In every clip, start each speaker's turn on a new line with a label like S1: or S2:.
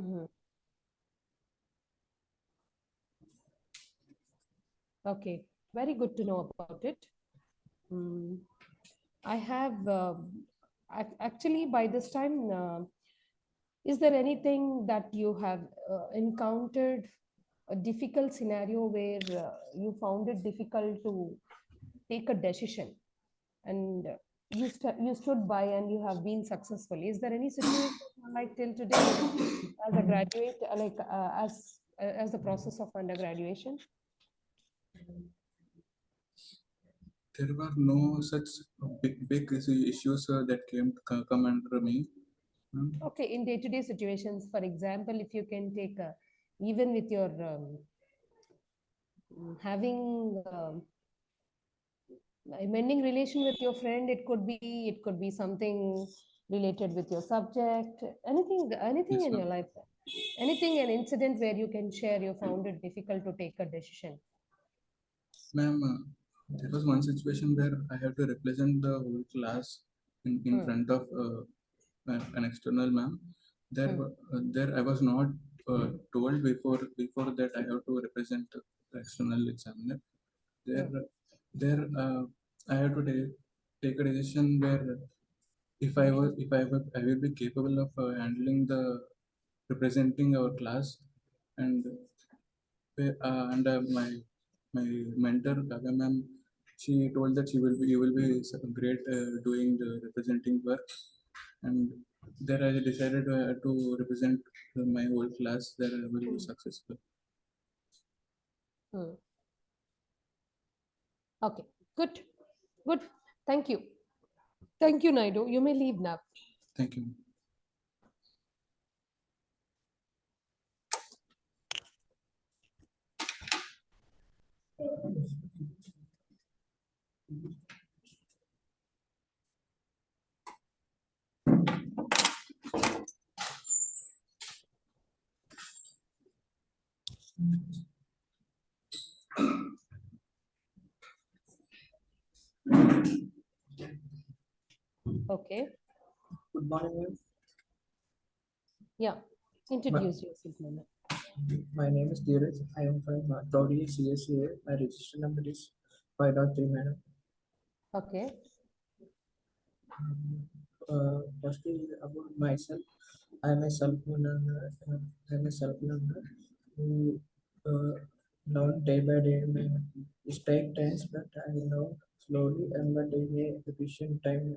S1: Mhm. Okay, very good to know about it. Mm, I have actually by this time. Is there anything that you have encountered a difficult scenario where you found it difficult to take a decision and you stood by and you have been successful? Is there any situation like till today as a graduate, as the process of undergraduation?
S2: There were no such big issues that come under me.
S1: Okay, in day-to-day situations, for example, if you can take even with your having a mending relation with your friend, it could be something related with your subject, anything
S2: Yes,
S1: in your
S2: ma'am.
S1: life, anything, an incident where you can share you found it difficult to take a decision.
S2: Ma'am, there was one situation where I have to represent the whole class in
S1: Hmm.
S2: front of an external ma'am.
S1: Hmm.
S2: There I was not told before that I have to represent the external examiner. There,
S1: Hmm.
S2: there I have to take a decision where if I will be capable of handling the representing our class, and my mentor Kavya ma'am, she told that you will be great doing the representing work, and there I decided to represent my whole class. There I will be
S1: Hmm.
S2: successful.
S1: Hmm. Okay, good, good. Thank you, Naidu. You may leave now.
S2: Thank you.
S1: Okay,
S3: Good morning, ma'am.
S1: yeah,
S3: My,
S1: introduce yourself, Mama.
S3: my name is Dheeraj. I am from Third year CSCA. My register number is 5.3, madam.
S1: Okay.
S3: Firstly, about myself, I am a self-learner. I am a self-learner who learn day by day. It takes time, but I learn slowly and but in a efficient time.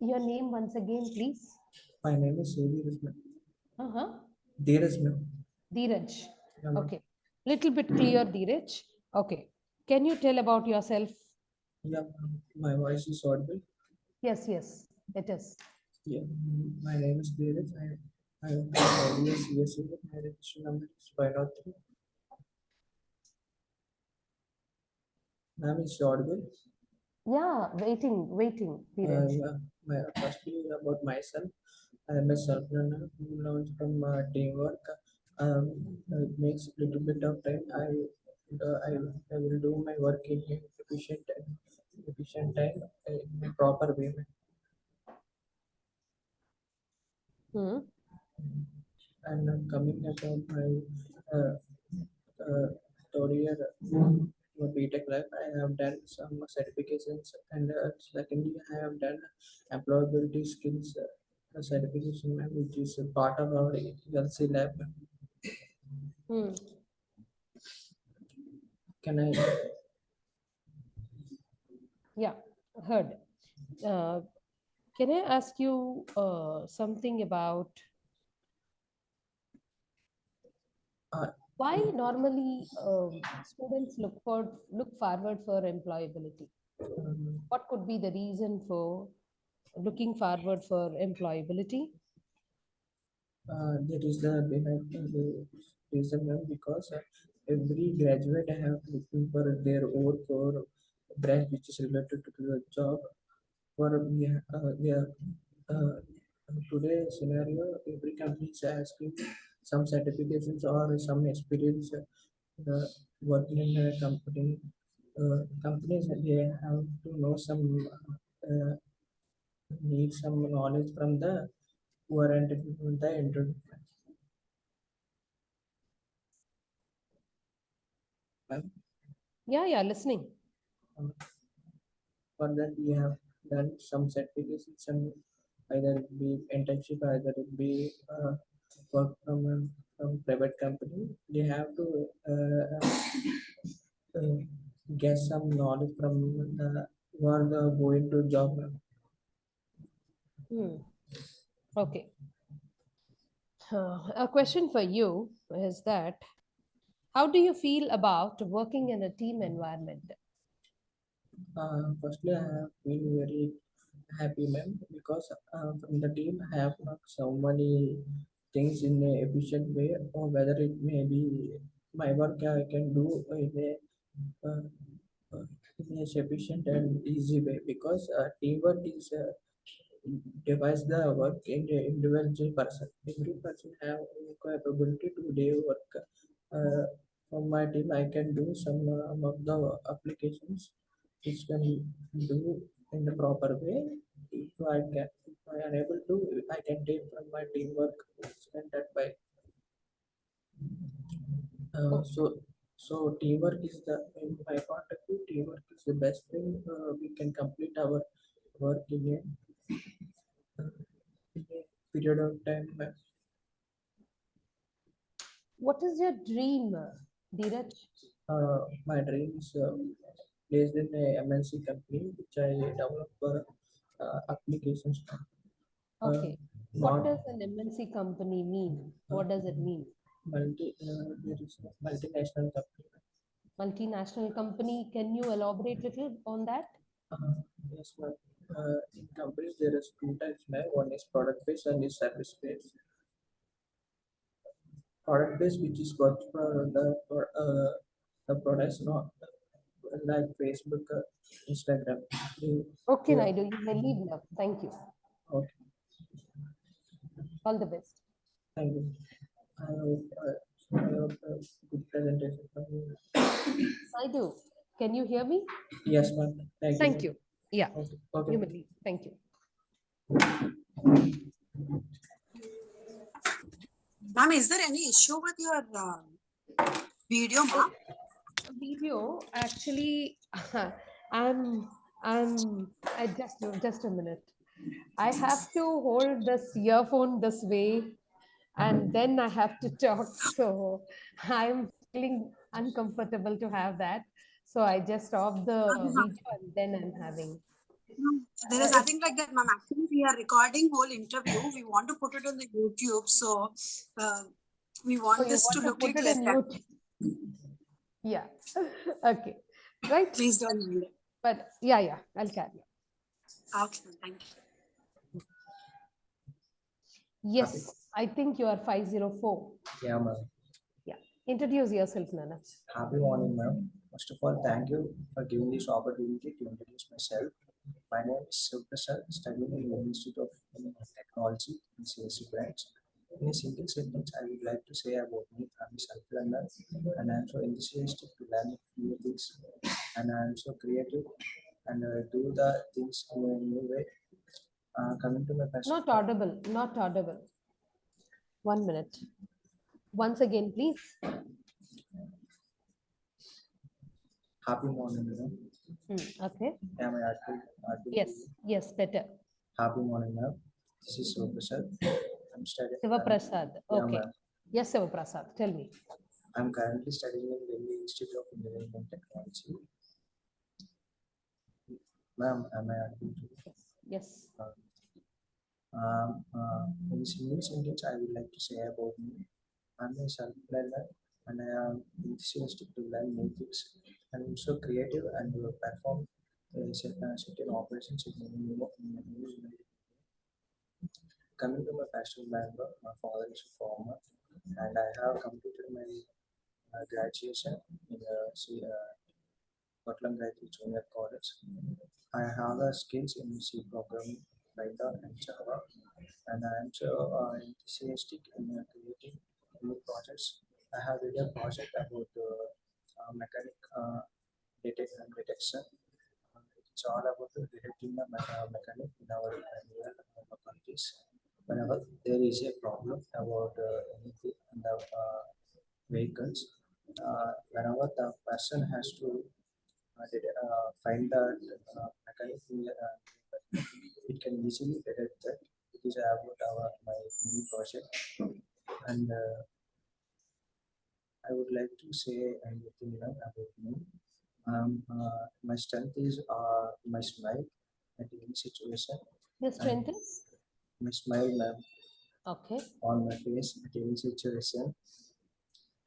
S1: Your name once again, please.
S3: My name is Dheeraj, ma'am.
S1: Uh-huh.
S3: Dheeraj, ma'am.
S1: Dheeraj.
S3: Yeah, ma'am.
S1: Okay. Little bit clear, Dheeraj. Okay. Can you tell about yourself?
S3: Yeah, ma'am. My voice is audible.
S1: Yes, yes, it is.
S3: Yeah, my name is Dheeraj. I am from CSE. My register number is 503. Ma'am is audible.
S1: Yeah, waiting, Dheeraj.
S3: Yeah, firstly about myself. I am a self-learner who learns from teamwork. It makes a little bit of time. I will do my work in a efficient time in a proper way.
S1: Hmm.
S3: And coming about my uh, uh, career BTech life, I have done some certifications, and secondly, I have done employability skills certification, which is a part of our ELC lab.
S1: Hmm.
S3: Can I?
S1: Yeah, heard. Uh, can I ask you something about
S3: Uh,
S1: why normally students look forward for employability?
S3: um,
S1: What could be the reason for looking forward for employability?
S3: there is the behind the reason because every graduate have looking for their own core branch which is related to the job. For yeah, uh, today scenario, every company is asking some certifications or some experience working in a company. Companies they have to know some need some knowledge from the who are entered into the interview. Ma'am,
S1: Yeah, listening.
S3: for that we have done some certifications, some either it be internship, either it be work from private company. They have to uh, get some knowledge from the who are the going to job.
S1: Hmm. Okay. A question for you is that how do you feel about working in a team environment?
S3: Firstly, I have been very happy, ma'am, because from the team I have not so many things in a efficient way, or whether it may be my work I can do uh, uh, in a sufficient and easy way, because teamwork is devise the work in the individual person. Every person have capability to do work. From my team, I can do some of the applications which can do in the proper way. If I am able to, I can take from my teamwork and that by. Uh,
S1: Oh,
S3: so, so teamwork is the, in my point of view, teamwork is the best thing. We can complete our work in a period of time.
S1: what is your dream, Dheeraj?
S3: My dream is placed in a MNC company which I develop for applications. Uh,
S1: Okay. What
S3: Not
S1: does an MNC company mean? What does it mean?
S3: there is a multinational company.
S1: Multinational company. Can you elaborate little on that?
S3: Uh, yes, ma'am. In companies there is two types, ma'am. One is product based and is service based. Product based, which is what the products, not like Facebook, Instagram. They,
S1: Okay,
S3: they,
S1: Naidu, you may leave now. Thank you.
S3: okay,
S1: All the best.
S3: thank you. I hope a good presentation from you.
S1: Naidu, can you hear me?
S3: Yes, ma'am. Thank you,
S1: Thank
S3: ma'am.
S1: you. Yeah,
S3: Okay, okay.
S1: you may leave. Thank you.
S4: Ma'am, is there any issue with your video, ma'am?
S1: Video, actually, I'm, I just a minute. I have to hold this earphone this way and then I have to talk. So I'm feeling uncomfortable to have that. So I just stopped the video and then I'm having.
S4: There is nothing like that, ma'am. Actually, we are recording whole interview. We want to put it on the YouTube, so we
S1: So
S4: want
S1: you
S4: this to
S1: want to
S4: look
S1: put
S4: like
S1: it in
S4: that.
S1: YouTube? Yeah. Okay. Right.
S4: Please don't mind it.
S1: But yeah, I'll carry on.
S4: Okay, ma'am. Thank you.
S1: Yes, I think you are 504.
S3: Yeah, ma'am.
S1: Yeah. Introduce yourself, Nana.
S3: Happy morning, ma'am. First of all, thank you for giving this opportunity to introduce myself. My name is Suprasad, studying in the Institute of Technology in CSC branch. In a single sentence, I would like to say about me. I'm a self-learner and I'm so enthusiastic to learn new things, and I'm so creative and do the things in a new way. Coming to my first,
S1: Not audible. Not audible. 1 minute. Once again, please.
S3: happy morning, ma'am.
S1: Okay.
S3: Am I audible?
S1: Yes, better.
S3: Happy morning, ma'am. This is Suprasad. I'm studying.
S1: Siva Prasad.
S3: Yeah,
S1: Okay.
S3: ma'am.
S1: Yes, Siva Prasad. Tell me.
S3: I'm currently studying in Lendi Institute of Engineering and Technology. Ma'am, am I audible to you?
S1: Yes.
S3: In single sentence, I would like to say about me. I'm a self-learner and I am enthusiastic to learn new things. I'm so creative and will perform certain operations in a new way. Coming to my personal background, my father is a farmer and I have completed my graduation in Portland Graduate Junior College. I have skills in C programming, Python, and Java, and I am so enthusiastic in creating new projects. I have did a project about mechanic detection. It's it's all about detecting the mechanic in our real countries. Whenever there is a problem about anything in the vehicles, whenever the person has to find that mechanic, it can easily detect that. It is about my mini project, and I would like to say anything about me. My strength is my smile at any situation.
S1: Your strength is?
S3: My smile, ma'am,
S1: Okay.
S3: on my face at any situation,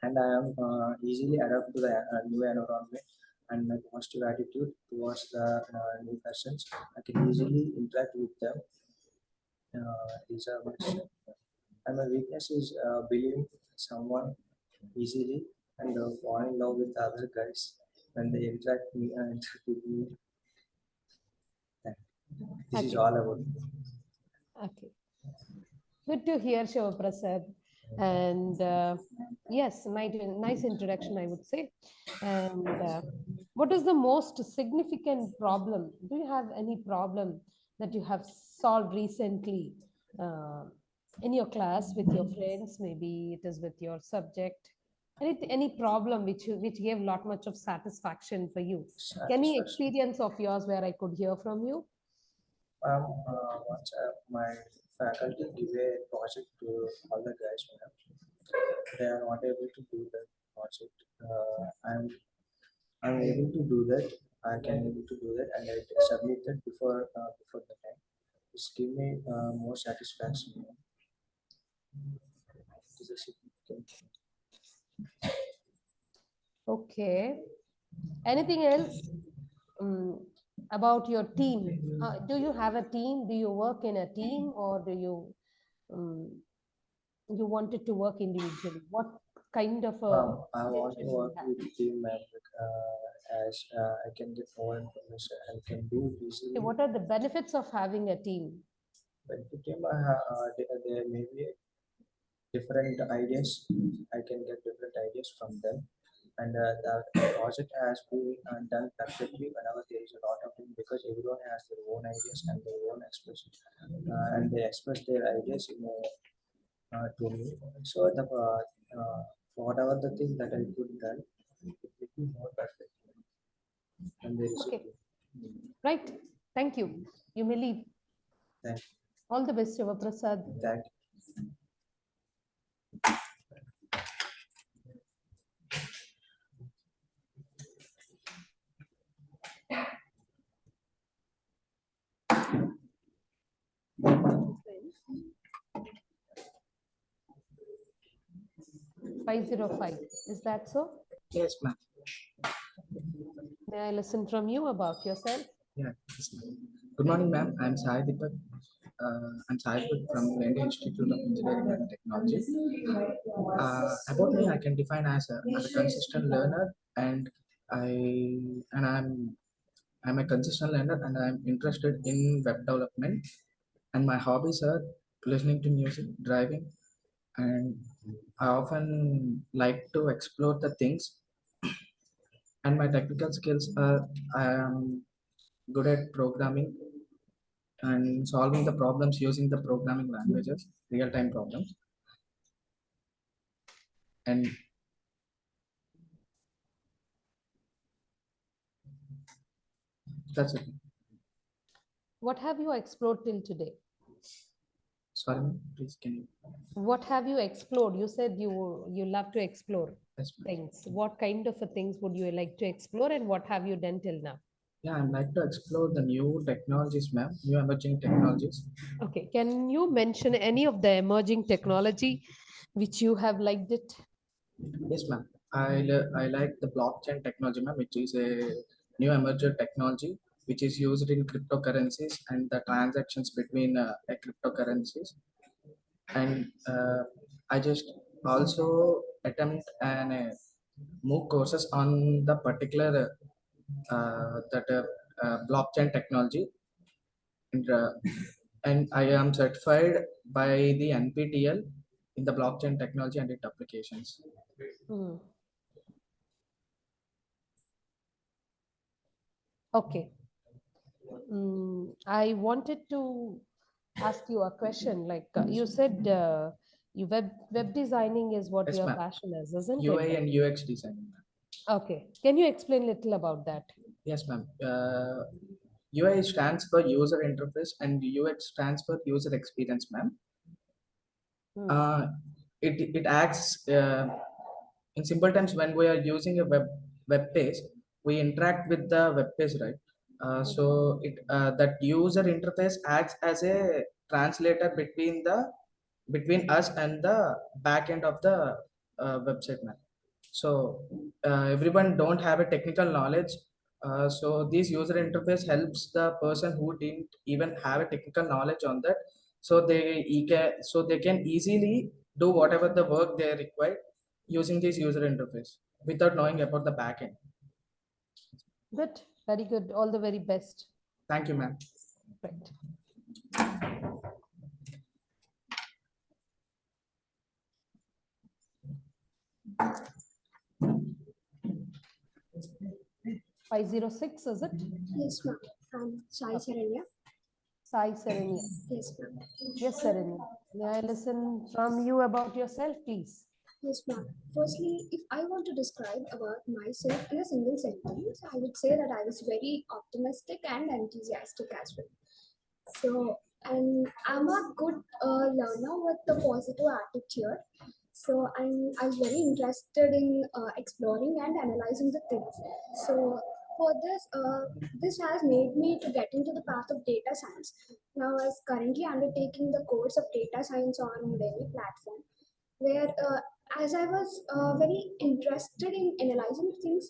S3: and I am easily adapt to the new environment, and my positive attitude towards the new persons. I can easily interact with them. These are my strength. And my weakness is believing someone easily and fall in love with other guys when they interact me and interact with me. This is
S1: Okay.
S3: all about me.
S1: Okay. Good to hear, Shiva Prasad. And yes, nice introduction, I would say. And what is the most significant problem? Do you have any problem that you have solved recently in your class with your friends? Maybe it is with your subject. Any problem which gave lot much of satisfaction for you? Any
S3: Satisfaction.
S1: experience of yours where I could hear from you?
S3: Once my faculty give a project to all the guys, they are not able to do that project. I'm able to do that. I can able to do that, and I submit that before the time. Just give me more satisfaction. It is a significant.
S1: Okay. Anything else about your team? Do you have a team? Do you work in a team, or do you wanted to work individually? What kind of a
S3: I want to
S1: relationship do you
S3: work
S1: have?
S3: with team member as I can get more information and can do it easily.
S1: Okay, what are the benefits of having a team?
S3: But the team, there may be different ideas. I can get different ideas from them, and the project has been done perfectly whenever there is a lot of them, because everyone has their own ideas and their own expression, and they express their ideas to me. So whatever the thing that I could done, it will be more perfect. And there is
S1: Okay. Right. Thank you. You may leave.
S3: Thank
S1: All the best, Shiva Prasad.
S3: that.
S1: 505. Is that so?
S3: Yes, ma'am.
S1: May I listen from you about yourself?
S3: Yeah. Yes, ma'am. Good morning, ma'am. I'm Sai Deepak. I'm Sai Deepak from Lendi Institute of Engineering and Technology. About me, I can define as I'm a consistent learner, and I'm a consistent learner, and I'm interested in web development. And my hobbies are listening to music, driving, and I often like to explore the things. And my technical skills are I am good at programming and solving the problems using the programming languages, real-time problems. And that's it.
S1: What have you explored till today?
S3: Sorry, ma'am, please can you?
S1: What have you explored? You said you love to explore
S3: Yes, ma'am.
S1: things. What kind of a things would you like to explore, and what have you done till now?
S3: Yeah, I'd like to explore the new technologies, ma'am, new emerging technologies.
S1: Okay, can you mention any of the emerging technology which you have liked it?
S3: Yes, ma'am. I like the blockchain technology, ma'am, which is a new emerging technology which is used in cryptocurrencies and the transactions between cryptocurrencies. And I just also attempt and move courses on the particular blockchain technology, and I am certified by the NPTL in the blockchain technology and its applications.
S1: Hmm. Okay. I wanted to ask you a question. Like you said, you web designing is what
S3: Yes,
S1: your
S3: ma'am.
S1: passion is, isn't
S3: UI
S1: it?
S3: and UX design.
S1: Okay. Can you explain little about that?
S3: Yes, ma'am. UI stands for user interface and UX stands for user experience, ma'am.
S1: Hmm.
S3: It acts in simple terms. When we are using a web page, we interact with the web page, right? So it that user interface acts as a translator between us and the back end of the website, ma'am. So everyone don't have a technical knowledge. So this user interface helps the person who didn't even have a technical knowledge on that. So they can easily do whatever the work they require using this user interface without knowing about the backend.
S1: Good. Very good. All the very best.
S3: Thank you, ma'am.
S1: Right. 506, is it?
S5: Yes, ma'am. I'm Sai Saranya.
S1: Sai Serenia.
S5: Yes, ma'am.
S1: Yes, Serenia. May I listen from you about yourself, please?
S5: Yes, ma'am. Firstly, if I want to describe about myself in a single sentence, I would say that I was very optimistic and enthusiastic as well. So, and I'm a good learner with the positive attitude. So, I was very interested in exploring and analyzing the things. So, for this has made me to get into the path of data science. Now, I was currently undertaking the course of data science on Lendi platform, where as I was very interested in analyzing things,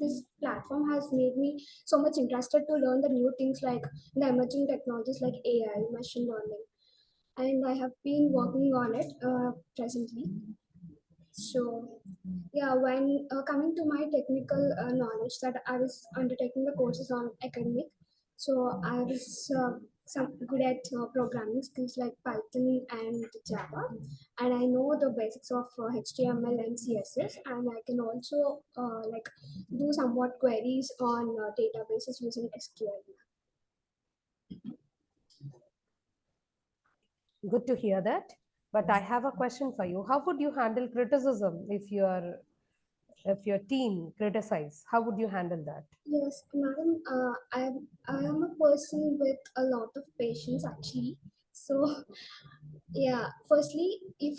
S5: this platform has made me so much interested to learn the new things like the emerging technologies like AI, machine learning, and I have been working on it presently. So, yeah, when coming to my technical knowledge, that I was undertaking the courses on academic, so I was some good at programming skills like Python and Java, and I know the basics of HTML and CSS, and I can also like do somewhat queries on databases using SQL.
S1: Good to hear that. But I have a question for you. How would you handle criticism if your team criticize? How would you handle that?
S5: Yes, madam. I am a person with a lot of patience actually. So yeah, firstly, if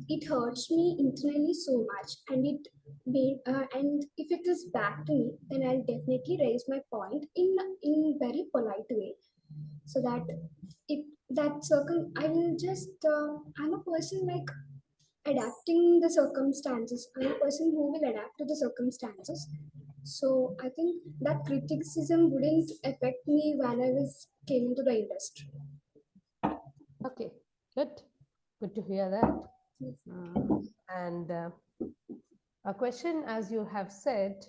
S5: it hurts me internally so much, and if it is back to me, then I'll definitely raise my point in very polite way, so that it that circum I will just I'm a person like adapting the circumstances. I'm a person who will adapt to the circumstances. So I think that criticism wouldn't affect me when I was came into the industry.
S1: Okay, good. Good to hear that. And a question, as you have said,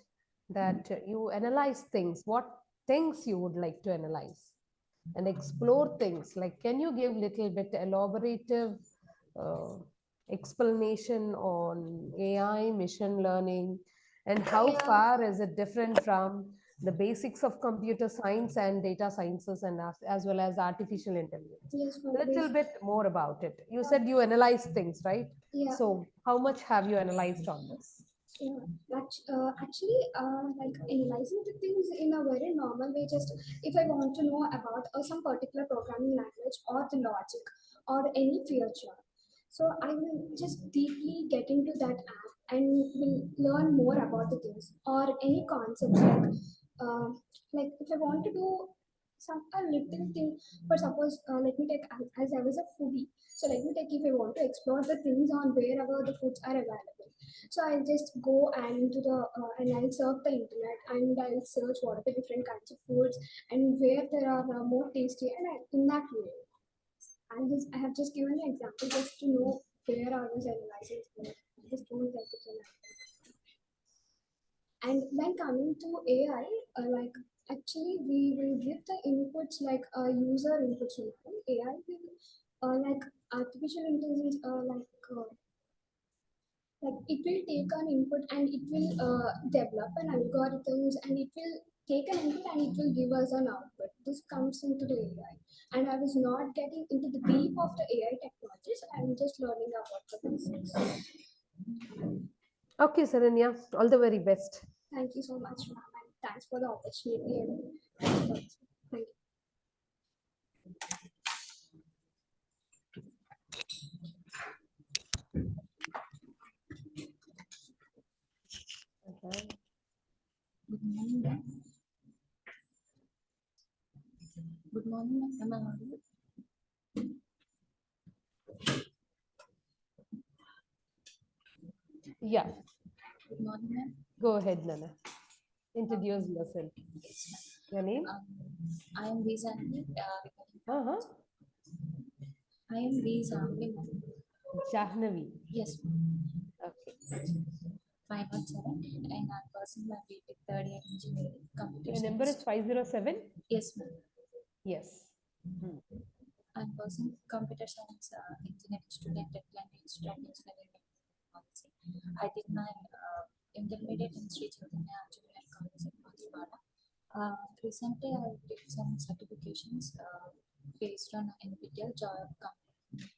S1: that you analyze things. What things you would like to analyze and explore things? Like, can you give little bit elaborative uh, explanation on AI, machine learning, and how
S5: Yeah.
S1: far is it different from the basics of computer science and data sciences, and as well as artificial intelligence?
S5: Yes,
S1: A little bit more about it. You said you analyze things, right?
S5: yeah.
S1: So how much have you analyzed on this?
S5: Yeah, actually, like analyzing the things in a very normal way. Just if I want to know about some particular programming language or the logic or any feature, so I will just deeply get into that app and will learn more about the things or any concepts like if I want to do some a little thing. For suppose, let me take as I was a foodie. So let me take if I want to explore the things on wherever the foods are available. So I'll just go and into the and I'll surf the internet and I'll search what are the different kinds of foods and where there are more tasty and in that way. I have just given an example just to know where I was analyzing for. Just don't like it. And when coming to AI, like actually we will give the inputs like user inputs. AI will like artificial intelligence like it will take an input and it will develop an algorithms and it will take an input and it will give us an output. This comes into the AI. And I was not getting into the deep of the AI technologies. I'm just learning about the basics.
S1: Okay, Saranya, all the very best.
S5: Thank you so much, ma'am. And thanks for the opportunity. And thank you.
S1: Okay.
S6: Good morning, ma'am. Good morning, ma'am. Am I audible?
S1: Yeah,
S6: Good morning, ma'am.
S1: go ahead, Nana. Introduce yourself. Your name?
S6: I am Vizanvi.
S1: Uh-huh.
S6: I am Vizanvi, ma'am.
S1: Jahnavi.
S6: Yes, ma'am.
S1: Okay.
S6: 517, and I'm pursuing my BTech third year engineering. Computer
S1: Your number is
S6: science.
S1: 507?
S6: Yes, ma'am.
S1: Yes. Hmm.
S6: I'm pursuing computer science engineering student at Lendi Institute of Engineering and Technology. I did my intermediate in Sri Chaitanya Junior College in Madhivara. Recently, I did some certifications based on NPTEL Joy of Computing,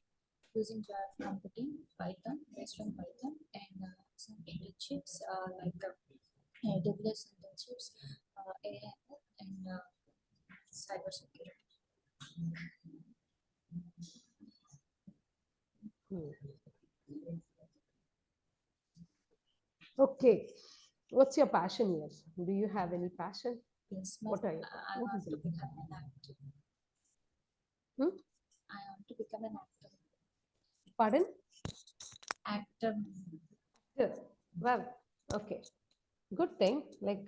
S6: using Joy of Computing, Python, based on Python, and some internships like AWS internships, AI, and cybersecurity.
S1: Okay. What's your passion here? Do you have any passion?
S6: Yes, ma'am.
S1: What are you?
S6: I
S1: What
S6: want
S1: is
S6: to
S1: it?
S6: become an actor.
S1: Hmm?
S6: I want to become an actor.
S1: Pardon?
S6: Actor.
S1: Yes. Well, okay. Good thing. Like,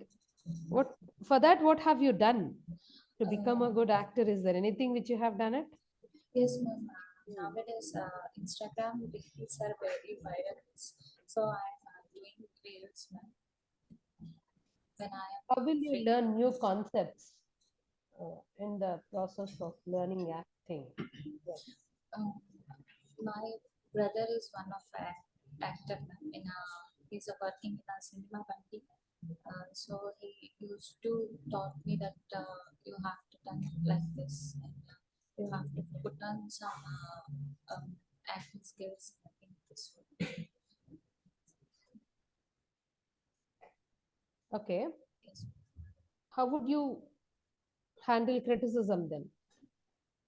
S1: what for that? What have you done to become a good actor? Is there anything which you have done it?
S6: Yes, ma'am. Nowadays, Instagram reels are very viral. So I'm doing reels, ma'am. When I am
S1: How will you
S6: free.
S1: learn new concepts in the process of learning acting? Yes.
S6: My brother is one of actor, ma'am. He's working in a cinema company. So he used to taught me that you have to done it like this. And, you have to put on some acting skills in this way.
S1: Okay.
S6: Yes.
S1: How would you handle criticism then?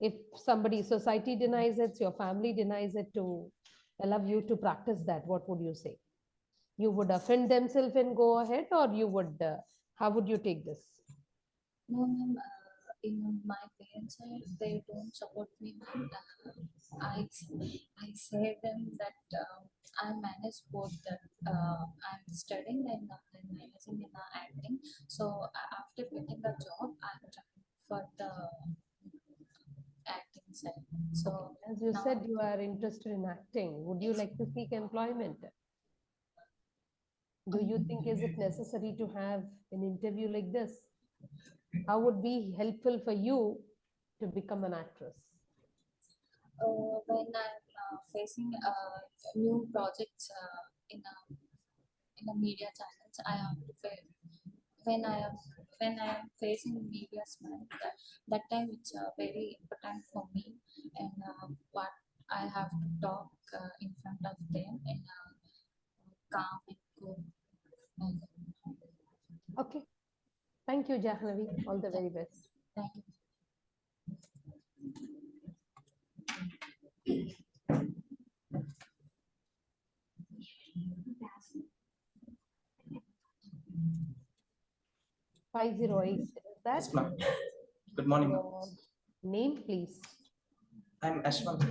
S1: If somebody, society denies it, your family denies it to allow you to practice that, what would you say? You would offend themselves and go ahead, or you would, how would you take this?
S6: No, ma'am. In my parents' side, they don't support me, ma'am. I say them that I manage both that I'm studying and managing in acting. So after getting the job, I'm trying for the acting side. So
S1: As you
S6: now,
S1: said, you are interested in acting. Would you like to seek employment? Do you think is it necessary to have an interview like this? How would be helpful for you to become an actress?
S6: when I'm facing new projects in a media channels, I have to face when I am facing media that time it's very important for me, and what I have to talk in front of them and calm and cool. And,
S1: Okay. Thank you, Jahnavi. All the very best.
S6: thank you.
S1: 508. Is that
S7: Yes, ma'am. Good morning, ma'am.
S1: your name, please?
S7: I'm Ashwant.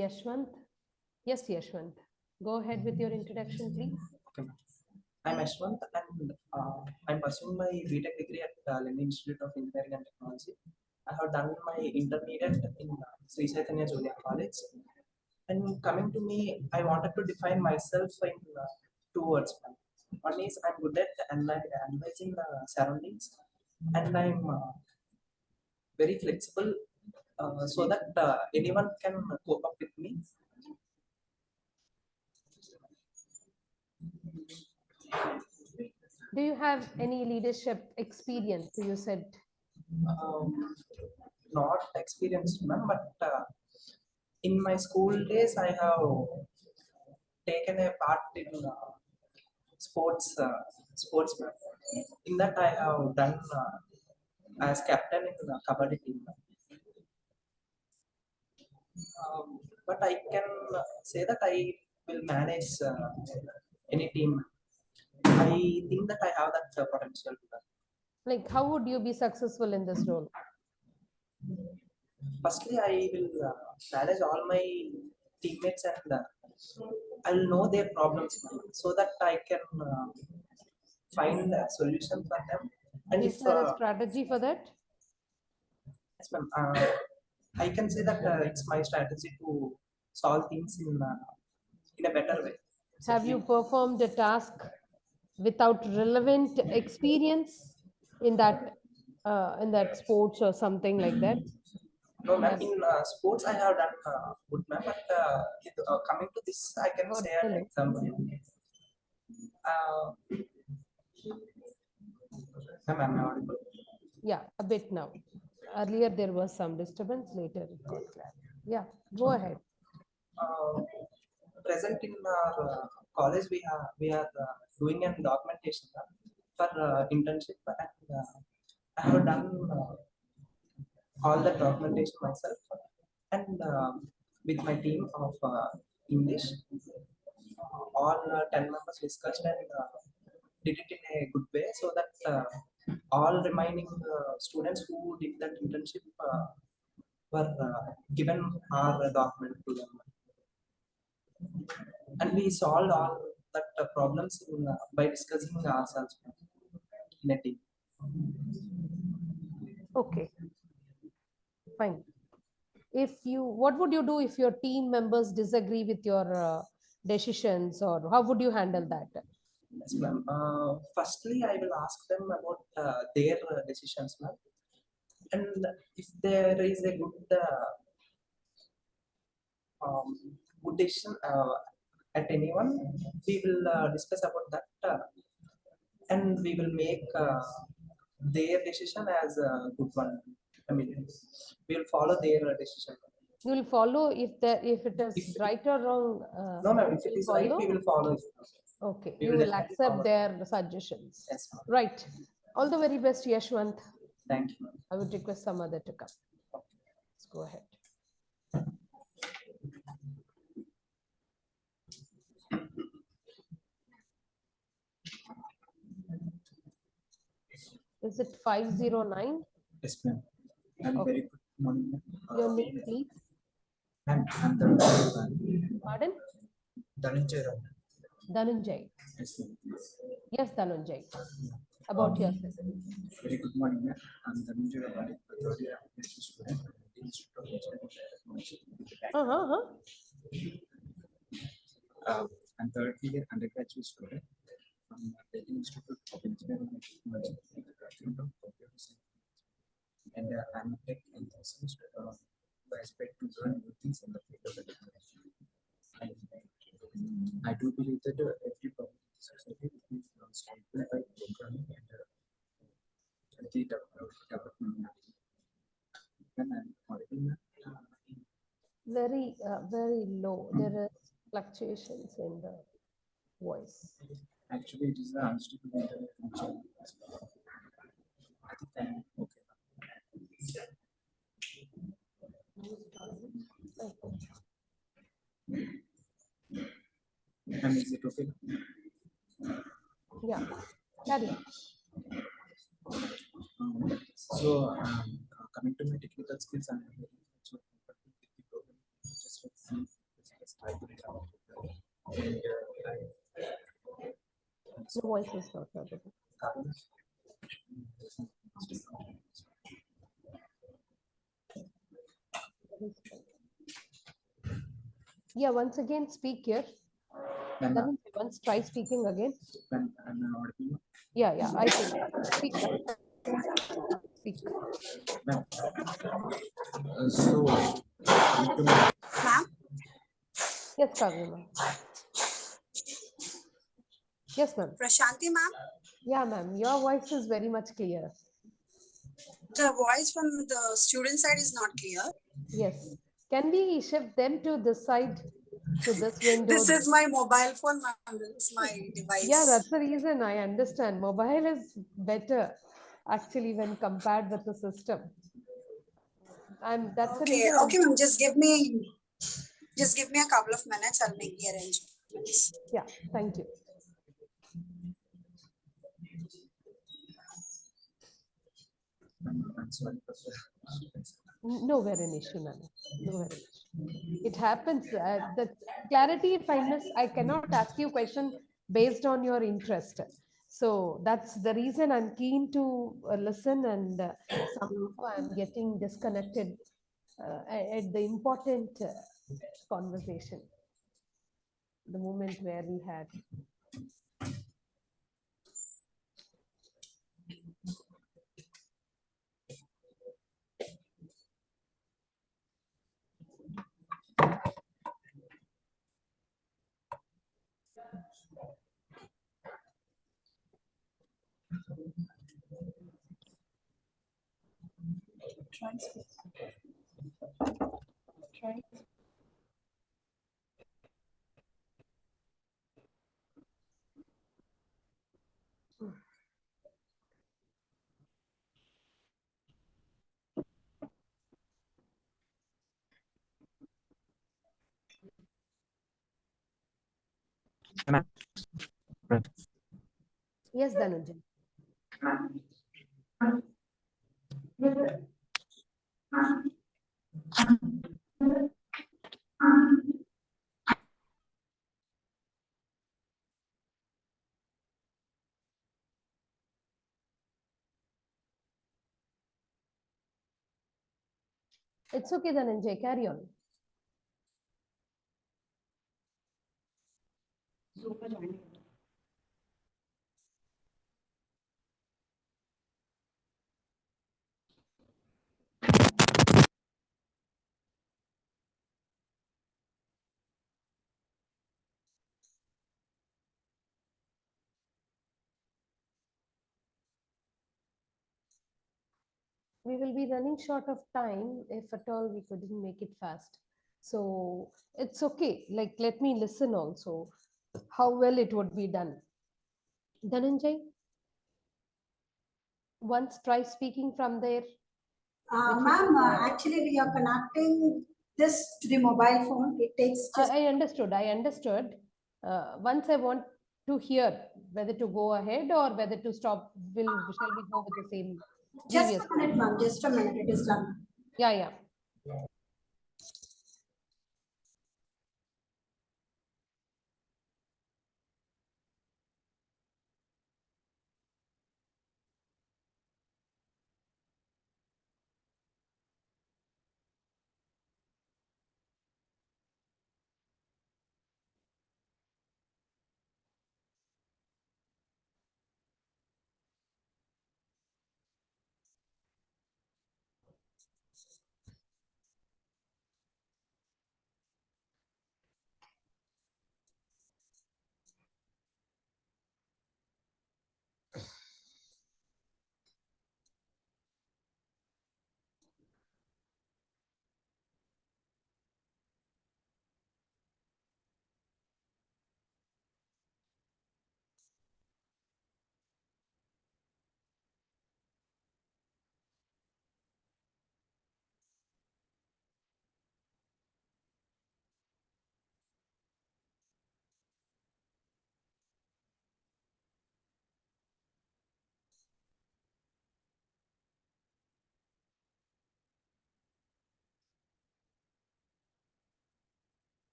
S1: Yashwant? Yes, Yashwant. Go ahead with your introduction, please.
S7: Okay, ma'am. I'm Ashwant, and I'm pursuing my BTech degree at Lendi Institute of Engineering and Technology. I have done my intermediate in Sri Chaitanya Junior College. And coming to me, I wanted to define myself in two words, ma'am. One is I'm good at analyzing the surroundings, and I'm very flexible so that anyone can cope up with me.
S1: Do you have any leadership experience? You said.
S7: Not experienced, ma'am, but in my school days, I have taken a part in sports, sportsman. In that, I have done as captain in the kabaddi team. But I can say that I will manage any team. I think that I have that potential.
S1: Like, how would you be successful in this role?
S7: Firstly, I will manage all my teammates and I'll know their problems so that I can find a solution for them. And
S1: Is
S7: if
S1: there a strategy for that?
S7: yes, ma'am, I can say that it's my strategy to solve things in a better way.
S1: Have you performed a task without relevant experience in that sports or something like that?
S7: No, ma'am. In sports, I have done good, ma'am. But coming to this, I can
S1: God,
S7: say an
S1: hello.
S7: example. Ma'am, am I audible?
S1: Yeah, a bit now. Earlier there was some disturbance. Later it got clear. Yeah, go ahead.
S7: Present in our college, we are doing an documentation for internship, and I have done all the documentation myself, and with my team of English, all 10 members discussed and did it in a good way, so that all remaining students who did that internship were given our document to them, and we solved all that problems by discussing ourselves in a team.
S1: Okay, fine. What would you do if your team members disagree with your decisions, or how would you handle that?
S7: Yes, ma'am. Firstly, I will ask them about their decisions, ma'am. And if there is a good decision at anyone, we will discuss about that, and we will make their decision as a good one. I mean, we will follow their decision.
S1: You will follow if it is
S7: If-
S1: right or wrong.
S7: No, ma'am. If it
S1: you'll
S7: is right, we
S1: follow?
S7: will follow it.
S1: Okay,
S7: We
S1: you
S7: will
S1: will
S7: definitely
S1: accept
S7: follow.
S1: their suggestions.
S7: Yes, ma'am.
S1: Right. All the very best, Yashwant.
S7: Thank you, ma'am.
S1: I would request some other to come. Let's go ahead. Is it 509?
S8: Yes, ma'am. And
S1: Okay.
S8: very good morning, ma'am.
S1: Your name, please.
S8: I'm Dhananjay.
S1: Pardon?
S8: Dhananjay.
S1: Dhananjay.
S8: Yes, ma'am.
S1: Yes, Dhananjay. About yourself.
S8: Very good morning, ma'am. I'm Dhananjay, a third year application student at the Institute of Engineering and Technology. I'm third year undergraduate student from the Institute of Engineering and Technology with the background of computer science. And I'm a tech enthusiast who expect to learn new things in the field of technology. I do believe that every problem in society is solved by programming and the development. And I'm audible.
S1: Very low. There are fluctuations in the voice.
S8: Actually, it is the unstable internet connection. I think I'm okay. And is it okay?
S1: Yeah. Carry on.
S8: Coming to my technical skills, I'm very much comfortable with the programming just like C, and
S1: The voice is not audible. Yeah, once again, speak here. Dhananjay, once try speaking again.
S8: when I'm audible.
S1: Yeah, I think. Speak. Speak.
S8: Ma'am. So, coming to my
S4: Ma'am,
S1: Yes, Kavya ma'am. Yes, ma'am.
S4: Prashanti ma'am.
S1: Yeah, ma'am, your voice is very much clear.
S4: The voice from the student side is not clear.
S1: Yes. Can we shift them to this side, to this window?
S4: This is my mobile phone, ma'am. This is my
S1: Yeah,
S4: device.
S1: that's the reason I understand. Mobile is better actually when compared with the system. And that's the
S4: Okay,
S1: reason I'm,
S4: okay, ma'am. Just give me a couple of minutes. I'll make the arrangements.
S1: yeah, thank you.
S8: I'm sorry for the
S1: Nowhere an issue, Nana. Nowhere an issue. It happens. The clarity, if I miss, I cannot ask you a question based on your interest. So that's the reason I'm keen to listen, and somehow I'm getting disconnected at the important conversation, the moment where we had. Try. Yes, Dhananjay. It's okay, Dhananjay. Carry on. We will be running short of time if at all we couldn't make it fast. So it's okay. Like, let me listen also how well it would be done. Dhananjay, once try speaking from there, which is
S4: Ma'am, actually we are connecting this to the mobile phone. It takes just
S1: I understood. I understood. Once I want to hear whether to go ahead or whether to stop. Shall we go with the same
S4: just
S1: previous
S4: a minute,
S1: one?
S4: ma'am. Just a minute. It is done.
S1: Yeah, yeah.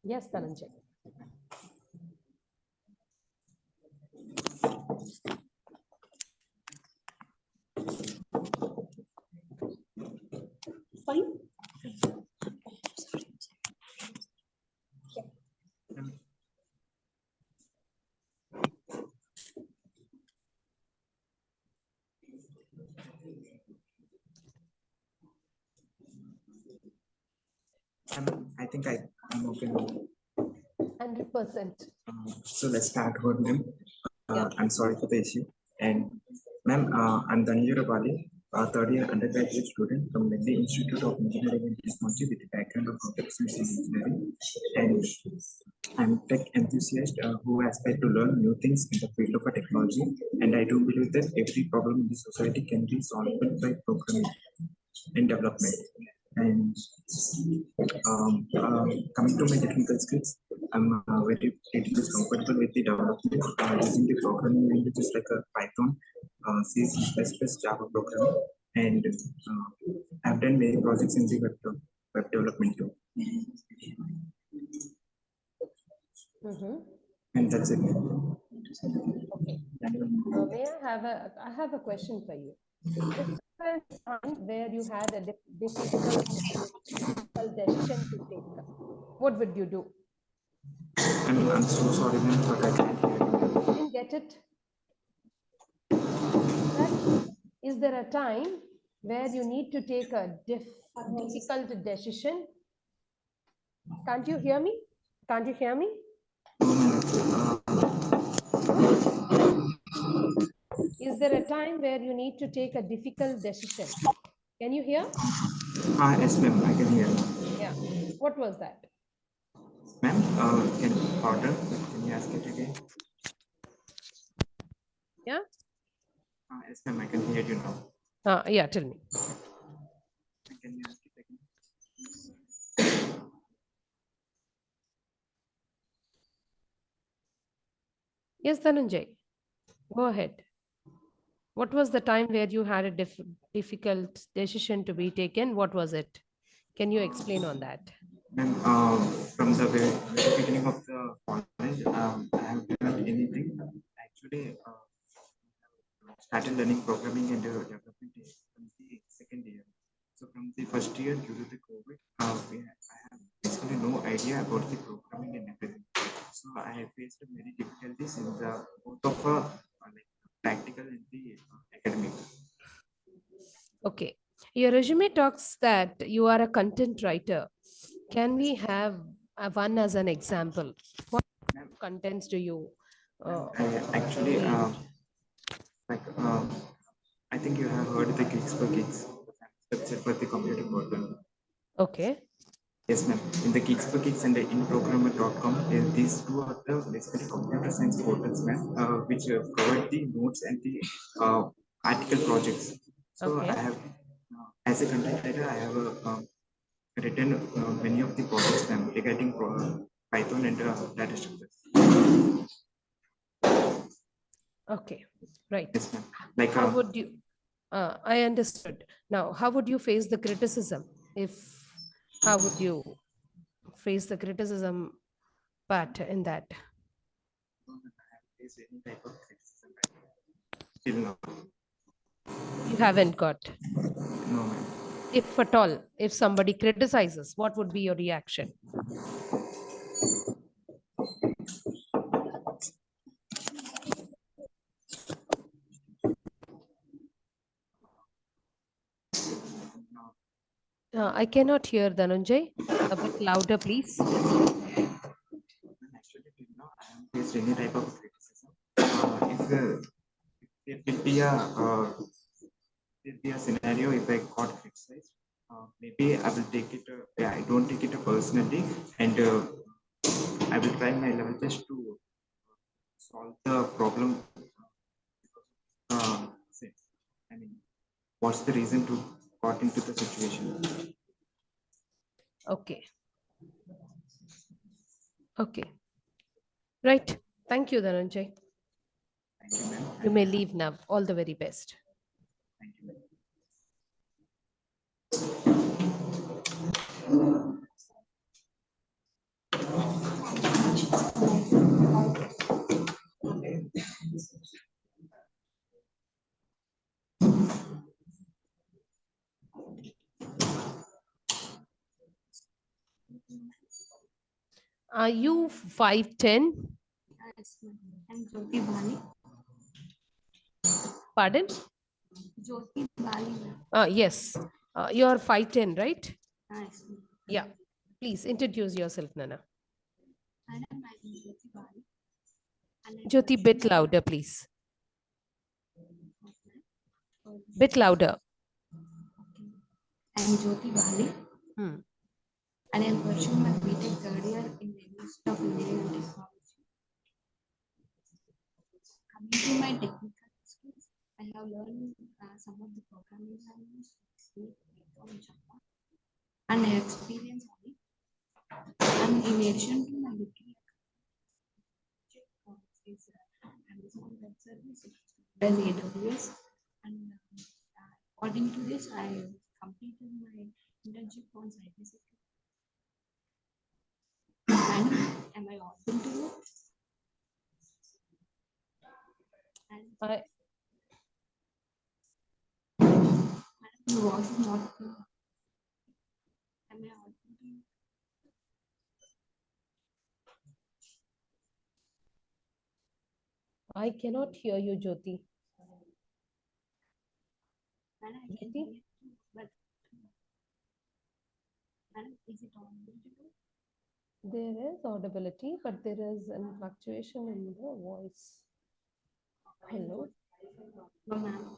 S1: Yes, Dhananjay.
S4: Fine.
S8: I think I'm okay now.
S1: 100%.
S8: So let's start with ma'am.
S1: Yeah.
S8: I'm sorry for the issue. And ma'am, I'm Dhananjay Bali, a third year undergraduate student from Lendi Institute of Engineering and Technology with a background of computer science and engineering. And I'm a tech enthusiast who aspires to learn new things in the field of technology. And I do believe that every problem in the society can be solved by programming and development. And coming to my technical skills, I'm very pretty much comfortable with the development using the programming languages like Python, C, C++, Java programming, and I've done many projects in the web development too. And that's it.
S1: Okay. I have a question for you. Is there a time where you had a difficult decision to take? What would you do?
S8: I'm so sorry, ma'am, but I can't hear you.
S1: Didn't get it? Is there a time where you need to take a difficult decision? Can't you hear me? Can't you hear me? Is there a time where you need to take a difficult decision? Can you hear?
S8: Yes, ma'am, I can hear you.
S1: Yeah. What was that?
S8: Ma'am, can you ask it again?
S1: Yeah.
S8: Yes, ma'am, I can hear you now.
S1: Yeah, tell me.
S8: Can you ask it again?
S1: Yes, Dhananjay. Go ahead. What was the time where you had a difficult decision to be taken? What was it? Can you explain on that?
S8: Ma'am, from the very beginning of the college, I haven't learned anything. Actually, started learning programming and development from the second year. So from the first year, due to the COVID, I have basically no idea about the programming and everything. So I have faced many difficulties in the both of like practical and the academic.
S1: Okay. Your resume talks that you are a content writer. Can we have one as an example? What contents do you
S8: actually like I think you have heard the Geeks for Geeks website for the computer program.
S1: Okay.
S8: Yes, ma'am. In the Geeks for Geeks and the inprogrammer.com, these two are the basically computer science portals, ma'am, which provide the notes and the article projects. So
S1: Okay.
S8: I have, as a content writer, I have written many of the projects, ma'am, regarding Python and data structures.
S1: Okay, right.
S8: Yes, ma'am. Like
S1: how would you? I understood. Now, how would you face the criticism? How would you face the criticism part in that?
S8: Any type of criticism till now.
S1: You haven't got.
S8: No, ma'am.
S1: If at all, if somebody criticizes, what would be your reaction? I cannot hear Dhananjay. A bit louder, please.
S8: Actually, till now, I haven't faced any type of criticism. If there will be a scenario if I got criticized, maybe I will take it. I don't take it personally, and I will try my level best to solve the problem. I mean, what's the reason to got into the situation?
S1: Okay. Okay. Right. Thank you, Dhananjay.
S8: Thank you, ma'am.
S1: You may leave now. All the very best.
S8: Thank you, ma'am.
S1: Are you 5'10"?
S9: Yes, I'm Jyoti Bali.
S1: Pardon?
S9: Jyoti Bali.
S1: Yes. You're 5'10", right?
S9: Yes.
S1: Yeah. Please introduce yourself, Nana.
S9: Madam, I am Jyoti Bali. And I
S1: Jyoti, bit louder, please. Bit louder.
S9: I am Jyoti Bali.
S1: Hmm.
S9: And I am pursuing my BTech third year in the University of Engineering and Technology. Coming to my technical skills, I have learned some of the programming languages from Java, and I have experience on it. And in addition to my degree, is Amazon Web Service as AWS, and according to this, I completed my internship on cybersecurity. Madam, am I audible to you?
S1: I,
S9: Madam, your voice is not clear. Am I audible to you?
S1: I cannot hear you, Jyoti.
S9: Madam, I can hear you, but madam, is it audible to you?
S1: There is audibility, but there is a fluctuation in the voice. Hello.
S9: No, ma'am.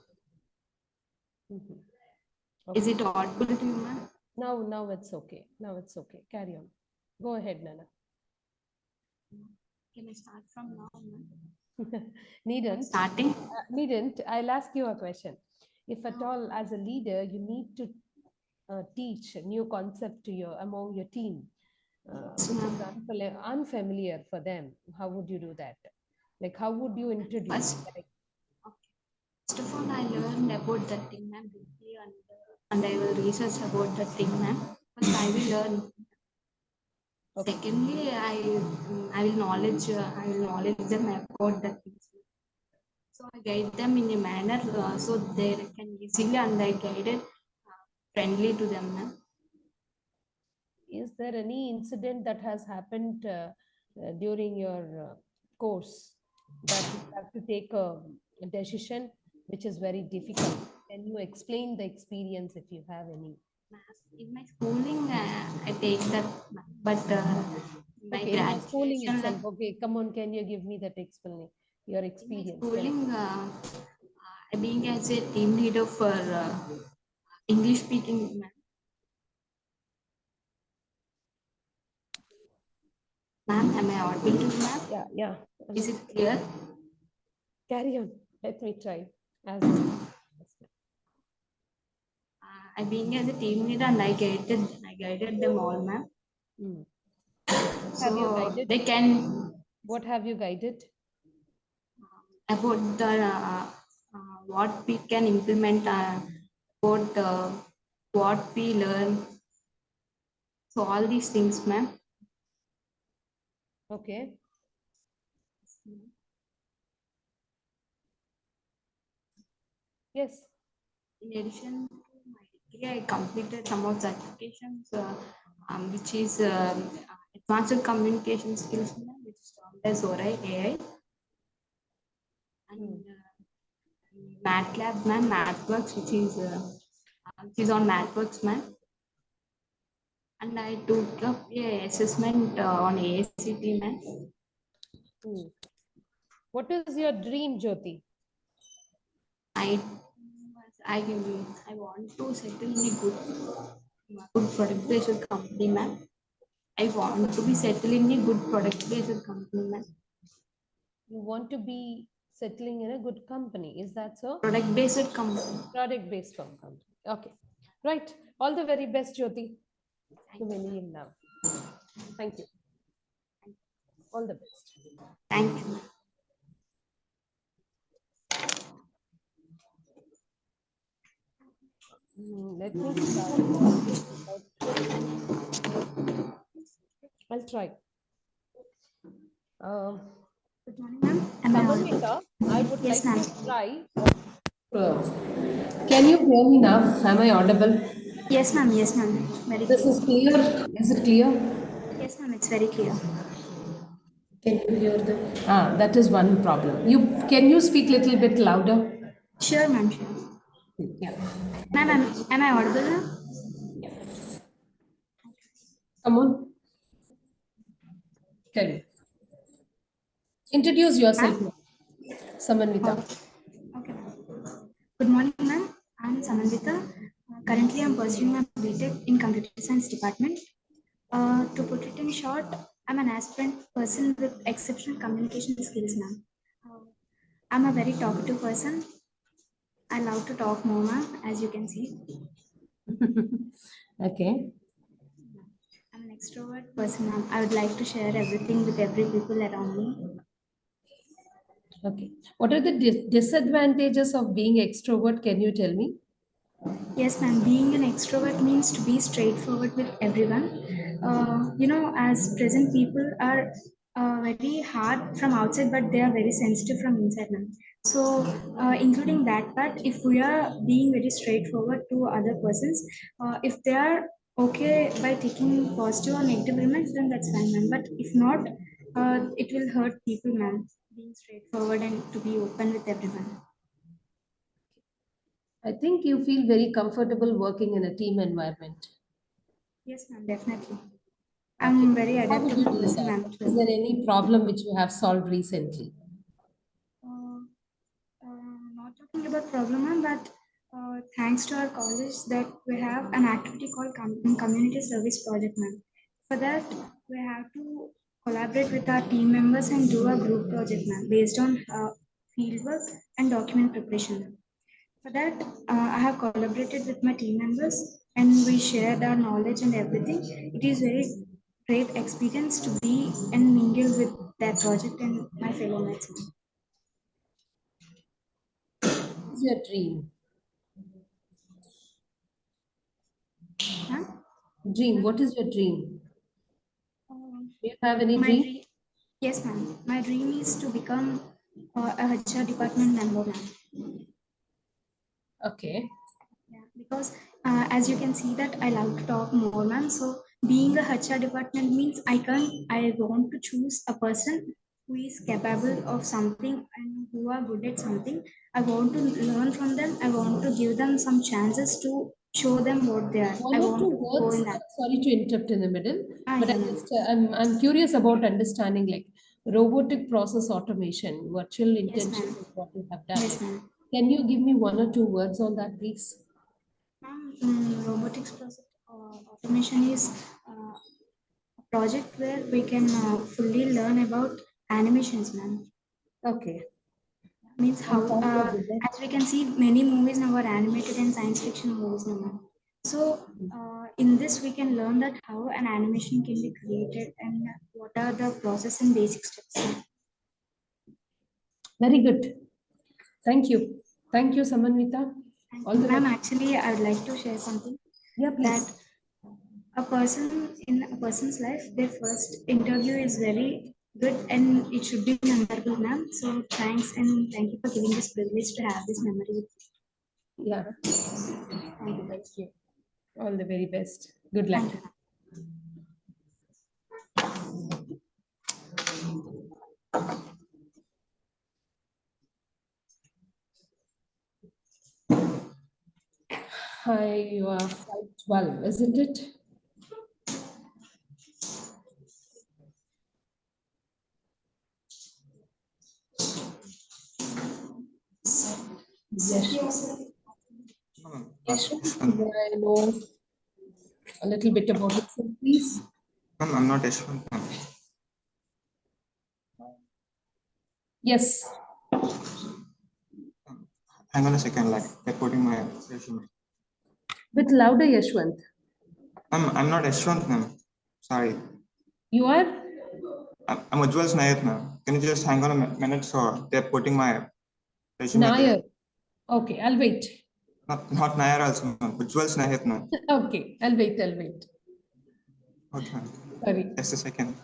S1: Mhm.
S9: Is it audible to you, ma'am?
S1: Now it's okay. Now it's okay. Carry on. Go ahead, Nana.
S9: Can I start from now, ma'am?
S1: Needn't.
S9: Starting?
S1: Needn't. I'll ask you a question. If at all, as a leader, you need to teach a new concept to among your team, which is unfamiliar for them, how would you do that? Like, how would you introduce?
S9: First of all, I learned about the thing, ma'am, briefly, and I will research about the thing, ma'am. First, I will learn.
S1: Okay.
S9: Secondly, I will knowledge them about the things. So I guide them in a manner so they can easily and I guided friendly to them, ma'am.
S1: Is there any incident that has happened during your course that you have to take a decision which is very difficult? Can you explain the experience if you have any?
S9: In my schooling, I take that, but my
S1: Okay, in your schooling
S9: graduation,
S1: itself. Okay, come on, can you give me that explanation? Your experience.
S9: schooling, being as a team leader for English speaking, ma'am, am I audible to you, ma'am?
S1: Yeah.
S9: Is it clear?
S1: Carry on. Let me try. As
S9: I being as a team leader and I guided them all, ma'am.
S1: What have you guided?
S9: They can.
S1: What have you guided?
S9: About the what we can implement, about what we learn. So all these things, ma'am.
S1: Okay. Yes.
S9: In addition to my degree, I completed some of the certifications, which is advanced communication skills, which is termed as AI, and MATLAB, ma'am, MathWorks, which is on MathWorks, ma'am. And I took up a assessment on ACT, ma'am.
S1: What is your dream, Jyoti?
S9: I want to settle in a good product-based company, ma'am. I want to be settled in a good product-based company, ma'am.
S1: You want to be settling in a good company, is that so?
S9: Product-based company.
S1: Product-based company. Okay. Right. All the very best, Jyoti. You may leave now. Thank you. All the best.
S9: Thank you.
S1: Let me start. I'll try.
S9: Good morning, ma'am.
S1: Samamita, I would
S9: Yes,
S1: like
S9: ma'am.
S1: to try. Can you hear me now? Am I audible?
S9: Yes, ma'am. Yes, ma'am. Very
S1: This
S9: clear.
S1: is clear. Is it clear?
S9: Yes, ma'am. It's very clear.
S1: Can you hear them? That is one problem. Can you speak a little bit louder?
S9: Sure, ma'am. Sure.
S1: Yeah.
S9: Ma'am, am I audible now?
S1: Come on. Tell me. Introduce yourself, Samanvita.
S5: Okay. Good morning, ma'am. I'm Samanvita. Currently, I'm pursuing my BTech in Computer Science department. To put it in short, I'm an aspirant person with exceptional communication skills, ma'am. I'm a very talkative person. I love to talk more, ma'am, as you can see.
S1: Okay.
S5: I'm an extrovert person, ma'am. I would like to share everything with every people around me.
S1: Okay. What are the disadvantages of being extrovert? Can you tell me?
S5: Yes, ma'am. Being an extrovert means to be straightforward with everyone. As present people are very hard from outside, but they are very sensitive from inside, ma'am. So, including that part, if we are being very straightforward to other persons, if they are okay by taking positive or negative elements, then that's fine, ma'am. But if not, it will hurt people, ma'am. Being straightforward and to be open with everyone.
S1: I think you feel very comfortable working in a team environment.
S5: Yes, ma'am. Definitely.
S1: Okay.
S5: I'm very
S1: How would you
S5: adaptable
S1: do
S5: person,
S1: that?
S5: ma'am.
S1: Is there any problem which you have solved recently?
S5: Uh, Not talking about problem, ma'am, but thanks to our college that we have an activity called community service project, ma'am. For that, we have to collaborate with our team members and do a group project, ma'am, based on fieldwork and document preparation, ma'am. For that, I have collaborated with my team members and we shared our knowledge and everything. It is very great experience to be and mingle with that project and my fellow mates.
S1: What is your dream?
S5: Huh?
S1: Dream. What is your dream?
S5: Um,
S1: Do you have any
S5: my
S1: dream?
S5: dream, yes, ma'am. My dream is to become a HR department member, ma'am.
S1: Okay.
S5: Yeah, because as you can see that I love to talk more, ma'am. So being a HR department means I want to choose a person who is capable of something and who are good at something. I want to learn from them. I want to give them some chances to show them what they are.
S1: One
S5: I
S1: or
S5: want
S1: two
S5: to go
S1: words.
S5: in that.
S1: Sorry to interrupt in the middle, but
S5: Yeah, ma'am.
S1: I'm curious about understanding like robotic process automation, virtual
S5: Yes,
S1: internship
S5: ma'am.
S1: is what you have done.
S5: Yes, ma'am.
S1: Can you give me one or two words on that, please?
S5: Robotics process automation is a project where we can fully learn about animations, ma'am.
S1: Okay.
S5: Means how,
S1: And software design.
S5: as we can see, many movies now are animated and science fiction movies now, ma'am. So, in this we can learn that how an animation can be created and what are the process and basic steps.
S1: Very good. Thank you. Thank you, Samanvita. All the
S5: Ma'am,
S1: best.
S5: actually, I would like to share something.
S1: Yeah, please.
S5: That a person in a person's life, their first interview is very good and it should be memorable, ma'am. So thanks and thank you for giving this privilege to have this memory with you.
S1: Yeah. Thank you. All the very best. Good luck.
S5: Thank you.
S1: Hi, you are 512, isn't it? Yes. Yes, may I know a little bit about yourself, please?
S8: Ma'am, I'm not Yashwant.
S1: Yes.
S8: Hang on a second, like they're putting my resume.
S1: Bit louder, Yashwant.
S8: Ma'am, I'm not Yashwant, ma'am. Sorry.
S1: You are?
S8: I'm Ujjwal Nair, ma'am. Can you just hang on a minute? So they're putting my resume there.
S1: Nair. Okay, I'll wait.
S8: Not Nair also, ma'am. Ujjwal Nair, ma'am.
S1: Okay, I'll wait. I'll wait.
S8: Okay, ma'am.
S1: Sorry.
S8: Just a second.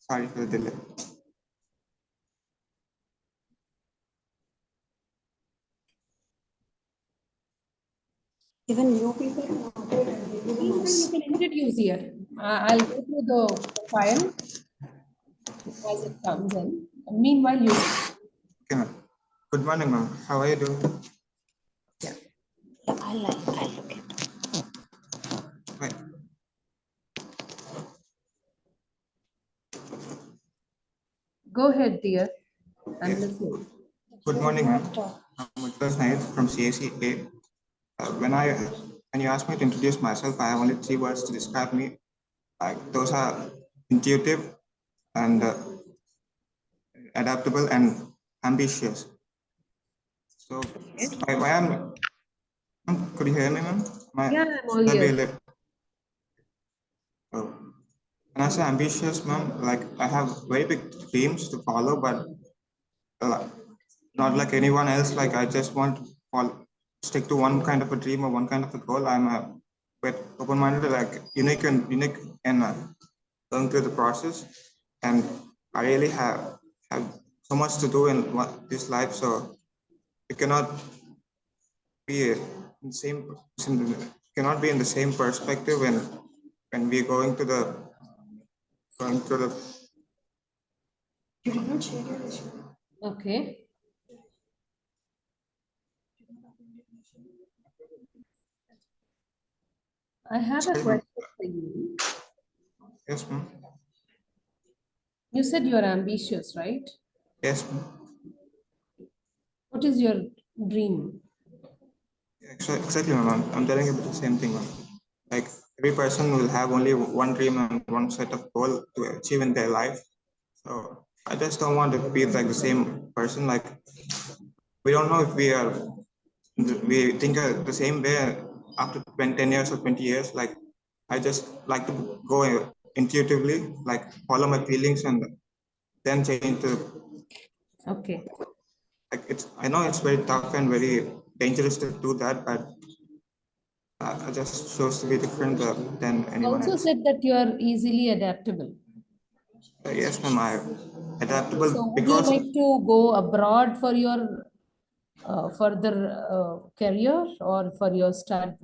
S8: Sorry for the delay.
S4: Even new people can
S1: You can introduce here. I'll go through the file as it comes in. Meanwhile, you.
S8: Okay, ma'am. Good morning, ma'am. How are you doing?
S1: Yeah.
S4: I'll look at.
S8: Wait.
S1: Go ahead, dear. I'm
S8: Yes.
S1: listening.
S8: Good morning, ma'am. I'm Mutlas Nair from CACA. When you asked me to introduce myself, I have only 3 words to describe me. Those are intuitive and adaptable and ambitious. So why am could you hear me, ma'am?
S1: Yeah, I'm all ears.
S8: Oh. When I say ambitious, ma'am, like I have very big dreams to follow, but not like anyone else. Like I just want to stick to one kind of a dream or one kind of a goal. I'm a bit open-minded, like unique and going through the process. And I really have so much to do in this life, so it cannot be in the same cannot be in the same perspective when we're going through the
S4: You did not share your issue.
S1: Okay. I have a question for you.
S8: Yes, ma'am.
S1: You said you are ambitious, right?
S8: Yes, ma'am.
S1: What is your dream?
S8: Exactly, ma'am. I'm telling you the same thing, ma'am. Like every person will have only one dream and one set of goal to achieve in their life. So I just don't want to be like the same person. Like we don't know if we think the same way after 10 years or 20 years. Like I just like to go intuitively, like follow my feelings and then change to.
S1: Okay.
S8: Like I know it's very tough and very dangerous to do that, but I just chose to be different than anyone
S1: Also
S8: else.
S1: said that you are easily adaptable.
S8: Yes, ma'am. I'm adaptable
S1: So would you
S8: because
S1: like to go abroad for your further career or for your start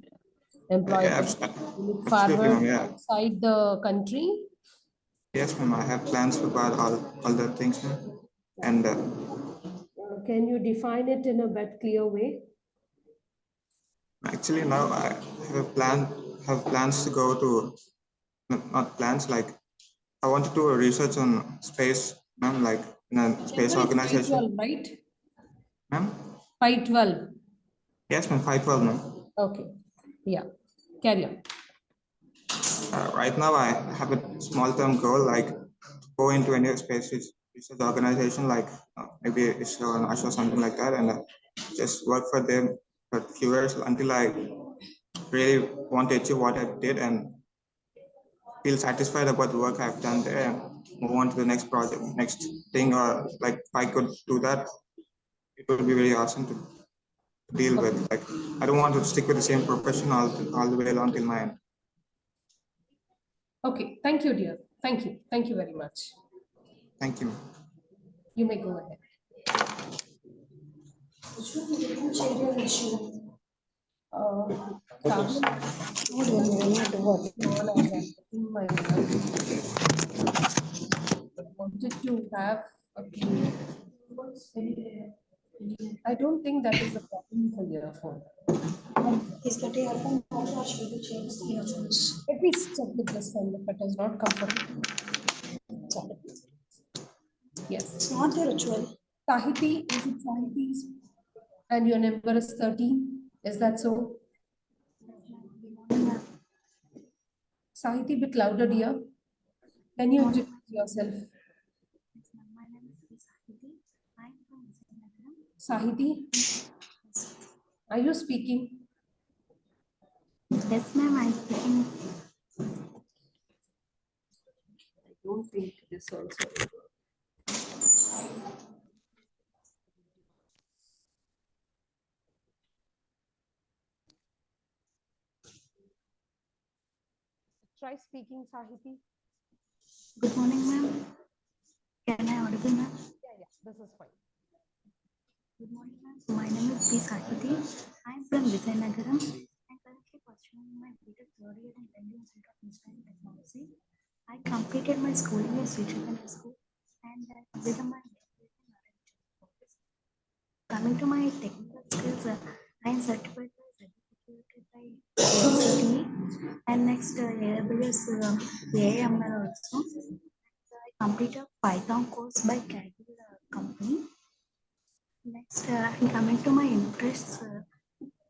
S1: employment? Look
S8: absolutely, ma'am.
S1: forward
S8: Yeah.
S1: outside the country?
S8: Yes, ma'am. I have plans about all the things, ma'am. And
S1: Can you define it in a bit clear way?
S8: actually now I have plans to go to not plans like I want to do a research on space, ma'am, like in a space
S1: Number is
S8: organization.
S1: 512, right?
S8: Ma'am?
S1: 512.
S8: Yes, ma'am. 512, ma'am.
S1: Okay. Yeah. Carry on.
S8: Right now I have a small term goal like to go into any space research organization like maybe ISRO or NASA or something like that, and just work for them for a few years until I really want to achieve what I did and feel satisfied about the work I've done there and move on to the next project, next thing, or like if I could do that, it would be very awesome to deal with. Like I don't want to stick with the same profession all the way along till my end.
S1: Okay. Thank you, dear. Thank you. Thank you very much.
S8: Thank you.
S1: You may go ahead. Wanted to have a clean. I don't think that is a problem for your phone.
S4: Is that earphone or should we change the earphones?
S1: Let me check with this one if it is not comfortable. Yes.
S4: It's not the ritual.
S1: Sahiti, is it Sahiti? And your number is 13. Is that so? Sahiti, bit louder, dear. Can you introduce yourself?
S6: My name is Sahiti. I'm from Visayanagaram.
S1: Sahiti, are you speaking?
S6: Yes, ma'am, I'm speaking.
S1: I don't think this also. Try speaking, Sahiti.
S6: Good morning, ma'am. Can I audible, ma'am?
S1: Yeah, this is fine.
S6: Good morning, ma'am. My name is P. Sahiti. I'm from Visayanagaram. I'm currently pursuing my BTech third year in Lendi Institute of Engineering Technology. I completed my schooling in Session-1 school and I completed my coming to my technical skills, I am certified by ELCS and next AWS AML also. I
S10: complete a Python course by Cadil company. Next, coming to my interests,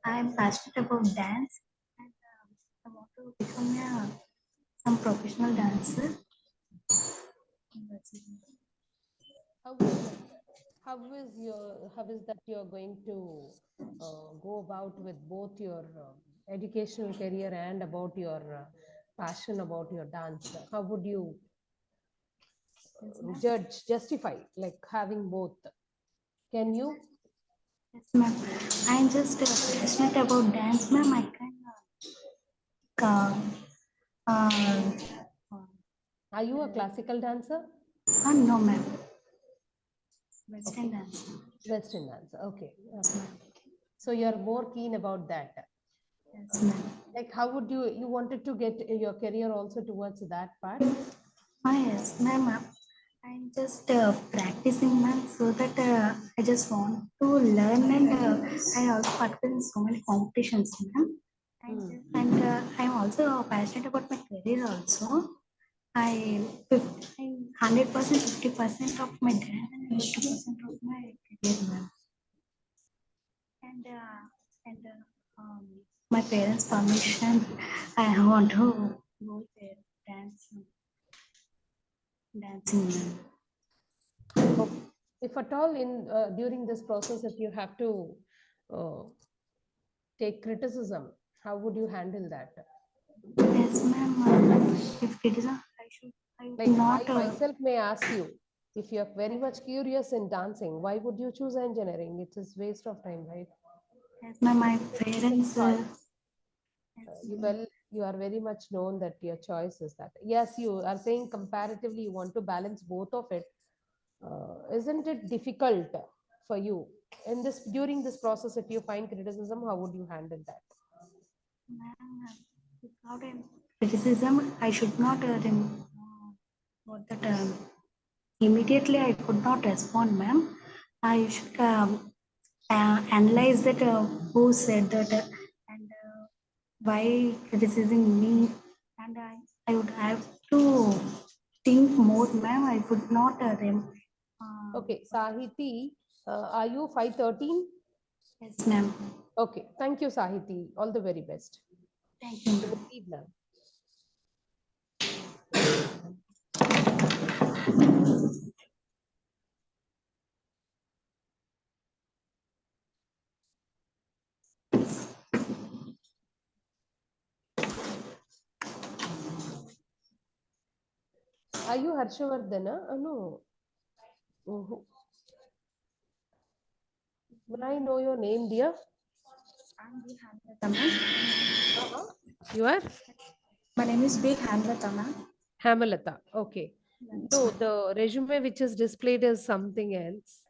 S10: I am passionate about dance and I want to become some professional dancer. That's it.
S1: How is that you're going to go about with both your educational career and about your passion about your dance? How would you justify like having both? Can you?
S10: Yes, ma'am. I'm just passionate about dance, ma'am. I can.
S1: Are you a classical dancer?
S10: No, ma'am. Western dance.
S1: Western dancer. Okay. So you're more keen about that.
S10: Yes, ma'am.
S1: Like, how would you wanted to get your career also towards that part?
S10: Yes, ma'am. I'm just practicing, ma'am, so that I just want to learn and I also participate in so many competitions, ma'am. And I'm also passionate about my career also. I'm 100%, 50% of my dance and 50% of my career, ma'am. And my parents' permission, I want to go there dancing, ma'am.
S1: If at all in during this process, if you have to take criticism, how would you handle that?
S10: Yes, ma'am. If criticism, I would
S1: Like
S10: not.
S1: I myself may ask you, if you're very much curious in dancing, why would you choose engineering? It is waste of time, right?
S10: Yes, ma'am. My parents.
S1: You are very much known that your choice is that. Yes, you are saying comparatively you want to balance both of it. Isn't it difficult for you in this during this process? If you find criticism, how would you handle that?
S10: Ma'am, without criticism, I should not what that immediately I could not respond, ma'am. I should analyze that who said that and why criticizing me, and I would have to think more, ma'am. I would not.
S1: Okay, Sahiti, are you 513?
S10: Yes, ma'am.
S1: Okay, thank you, Sahiti. All the very best.
S10: Thank you, ma'am.
S1: Leave now. Are you Harshvardhana? No. May I know your name, dear?
S10: I'm B. Hamlata, ma'am.
S1: You are?
S10: My name is B. Hamlata, ma'am.
S1: Hamalata. Okay. No, the resume which is displayed is something else.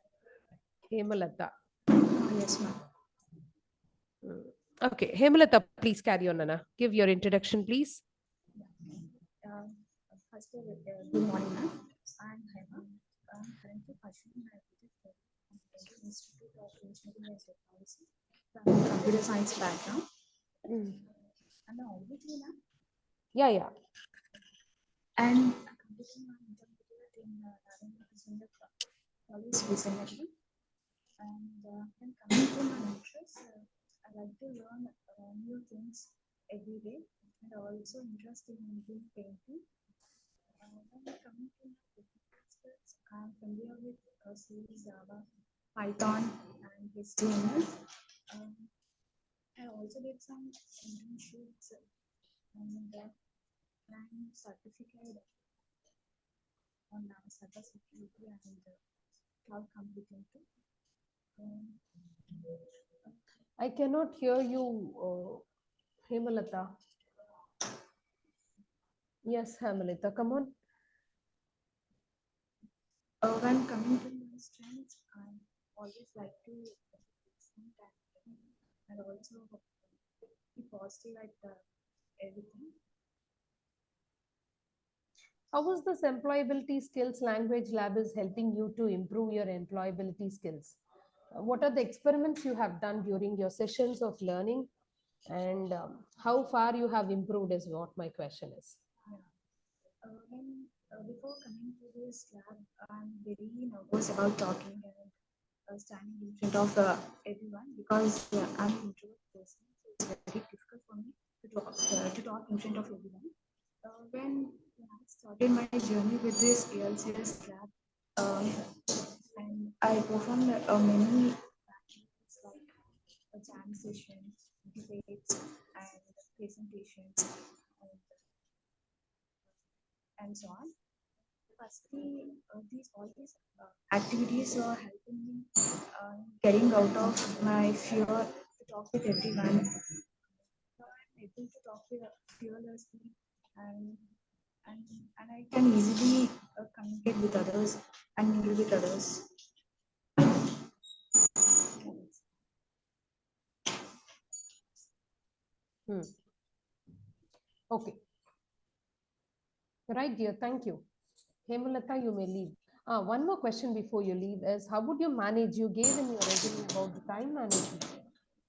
S1: Hemalata.
S10: Yes, ma'am.
S1: Okay, Hemalata, please carry on, Nana. Give your introduction, please.
S10: First, good morning, ma'am. I'm Hema. I'm currently pursuing my BTech from the Institute of Engineering and Technology from computer science background. Am I audible to you, ma'am?
S1: Yeah, yeah.
S10: And I'm completing my intermediate in Narendra College recently. And then coming to my interests, I like to learn new things every day, and also interested in doing painting. When coming to my technical skills, I'm familiar with C, Java, Python, and HTML. I also did some internships and I'm certified on cybersecurity and cloud computing too.
S1: I cannot hear you, Hemalata. Yes, Hemalata, come on.
S10: When coming to my strengths, I always like to listen and also be positive at everything.
S1: How is this employability skills language lab is helping you to improve your employability skills? What are the experiments you have done during your sessions of learning, and how far you have improved is what my question is.
S10: Before coming to this lab, I'm very nervous about talking and standing in front of everyone because I'm an introvert person, so it's very difficult for me to talk in front of everyone. When I started my journey with this ELCS lab, and I performed many activities like jam sessions, debates, and presentations, and so on. Firstly, all these activities are helping me getting out of my fear to talk with everyone. Now I'm able to talk with fearlessly, and and I can easily communicate with others and mingle with others.
S1: Okay. Right, dear. Thank you. Hemulata, you may leave. One more question before you leave is, how would you manage? You gave in your resume about the time management.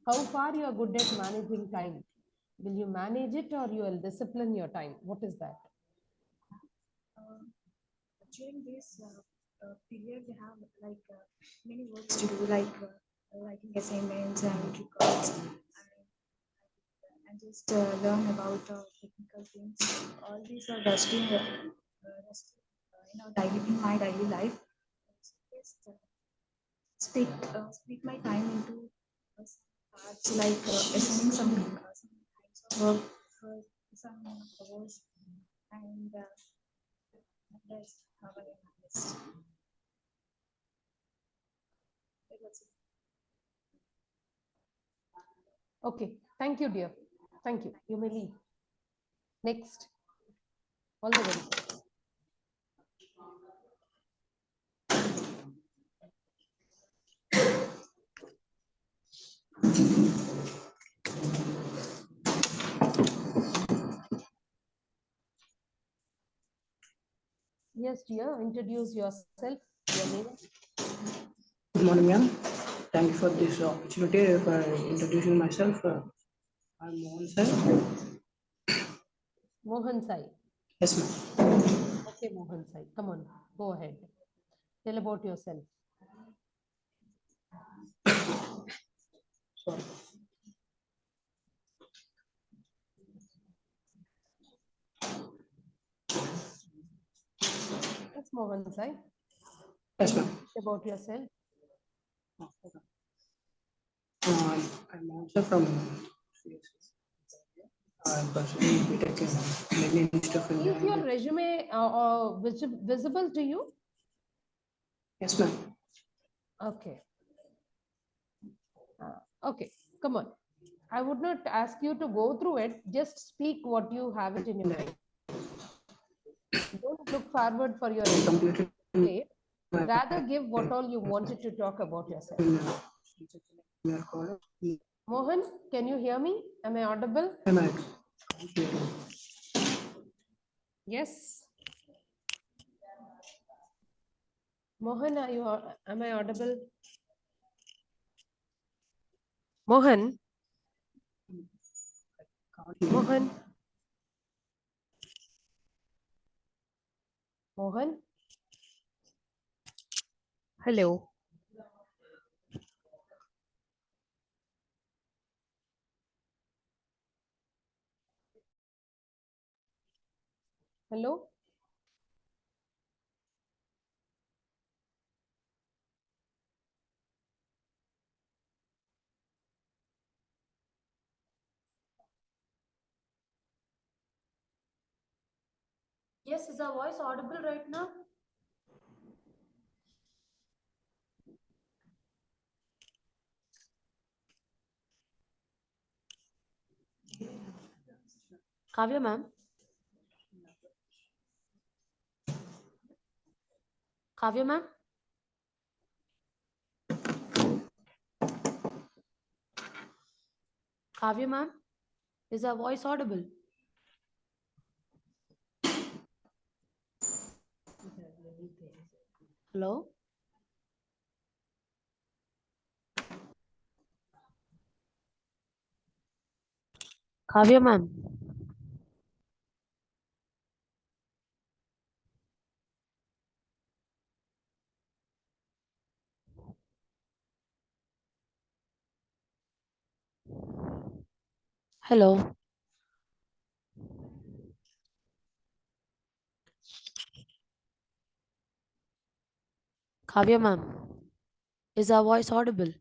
S1: How far you are good at managing time? Will you manage it or you will discipline your time? What is that?
S10: During this period, we have like many works to do, like writing assignments and records, and just learn about technical things. All these are rusting in my daily life. So just split my time into parts, like assigning some kinds of work for some hours, and that's how I manage.
S1: Okay. Thank you, dear. Thank you. You may leave. Next. All the very best. Yes, dear. Introduce yourself, your name.
S11: Good morning, ma'am. Thank you for this opportunity for introducing myself. I'm Mohan Sai.
S1: Mohan Sai.
S11: Yes, ma'am.
S1: Okay, Mohan Sai. Come on, go ahead. Tell about yourself.
S11: Sorry.
S1: Yes, Mohan Sai.
S11: Yes, ma'am.
S1: About yourself.
S11: Okay. I'm also from I'm pursuing BTech in Lendi Institute of
S1: Is your
S11: Engineering.
S1: resume visible to you?
S11: Yes, ma'am.
S1: Okay. Okay, come on. I would not ask you to go through it. Just speak what you have it in your mind. Don't look forward for your resume. Rather give what all you wanted to talk about yourself. Mohan, can you hear me? Am I audible? Yes. Mohan, am I audible? Mohan? Mohan? Mohan? Hello? Hello? Yes, is our voice audible right now? Kavya ma'am? Kavya ma'am? Kavya ma'am? Is our voice audible? Hello? Kavya ma'am?
S12: Hello. Kavya ma'am, is our voice audible?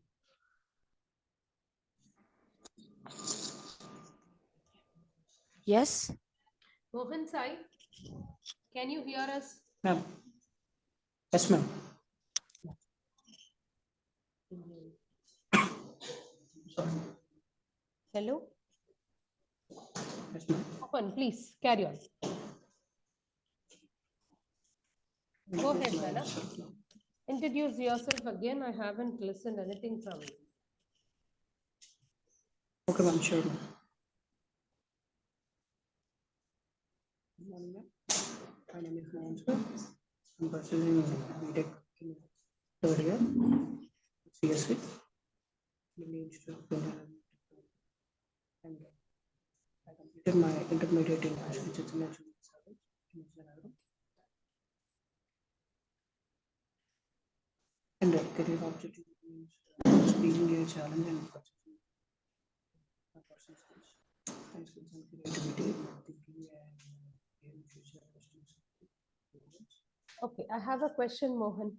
S12: Yes?
S1: Mohan Sai, can you hear us?
S11: Ma'am. Yes, ma'am.
S1: Hello?
S11: Yes, ma'am.
S1: Mohan, please carry on. Go ahead, Nana. Introduce yourself again. I haven't listened anything from you.
S11: Okay, ma'am, sure, ma'am. Good morning, ma'am. My name is Mohan sir. I'm pursuing BTech in third year, CSC, Lendi Institute of Engineering. And I completed my intermediate in Session-1 in Vijayanagaram. And career objective means being a challenge and pursuing my personal skills and creativity, thinking and future questions.
S1: Okay, I have a question, Mohan.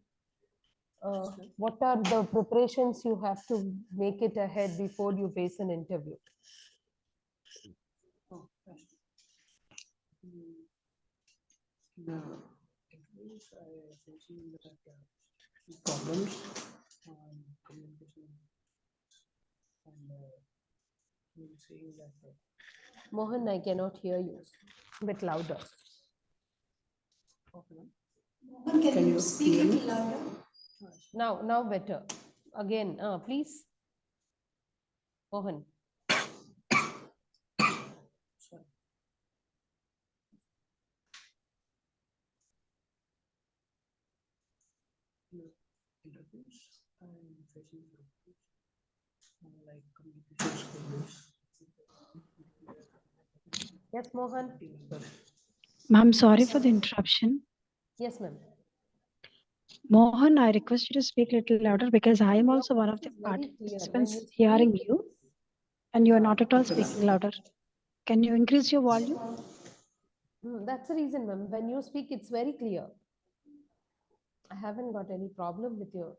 S1: What are the preparations you have to make it ahead before you face an interview?
S11: Oh, yes. The interviews I facing that problems on communication and saying that
S1: Mohan, I cannot hear you. A bit louder.
S11: okay, ma'am.
S4: Mohan, can you speak
S11: hear
S4: a
S11: me?
S4: little louder?
S1: Now better. Again, please. Mohan.
S11: Sorry. Interviews I'm facing problems like communication skills.
S1: Yes, Mohan.
S13: Ma'am, sorry for the interruption.
S1: Yes, ma'am.
S13: Mohan, I request you to speak a little louder because I am also one of the
S1: Very clear. When
S13: participants
S1: you
S13: hearing
S1: speak,
S13: you and you are not at all speaking louder. Can you increase your volume?
S1: That's the reason, ma'am. When you speak, it's very clear. I haven't got any problem with you.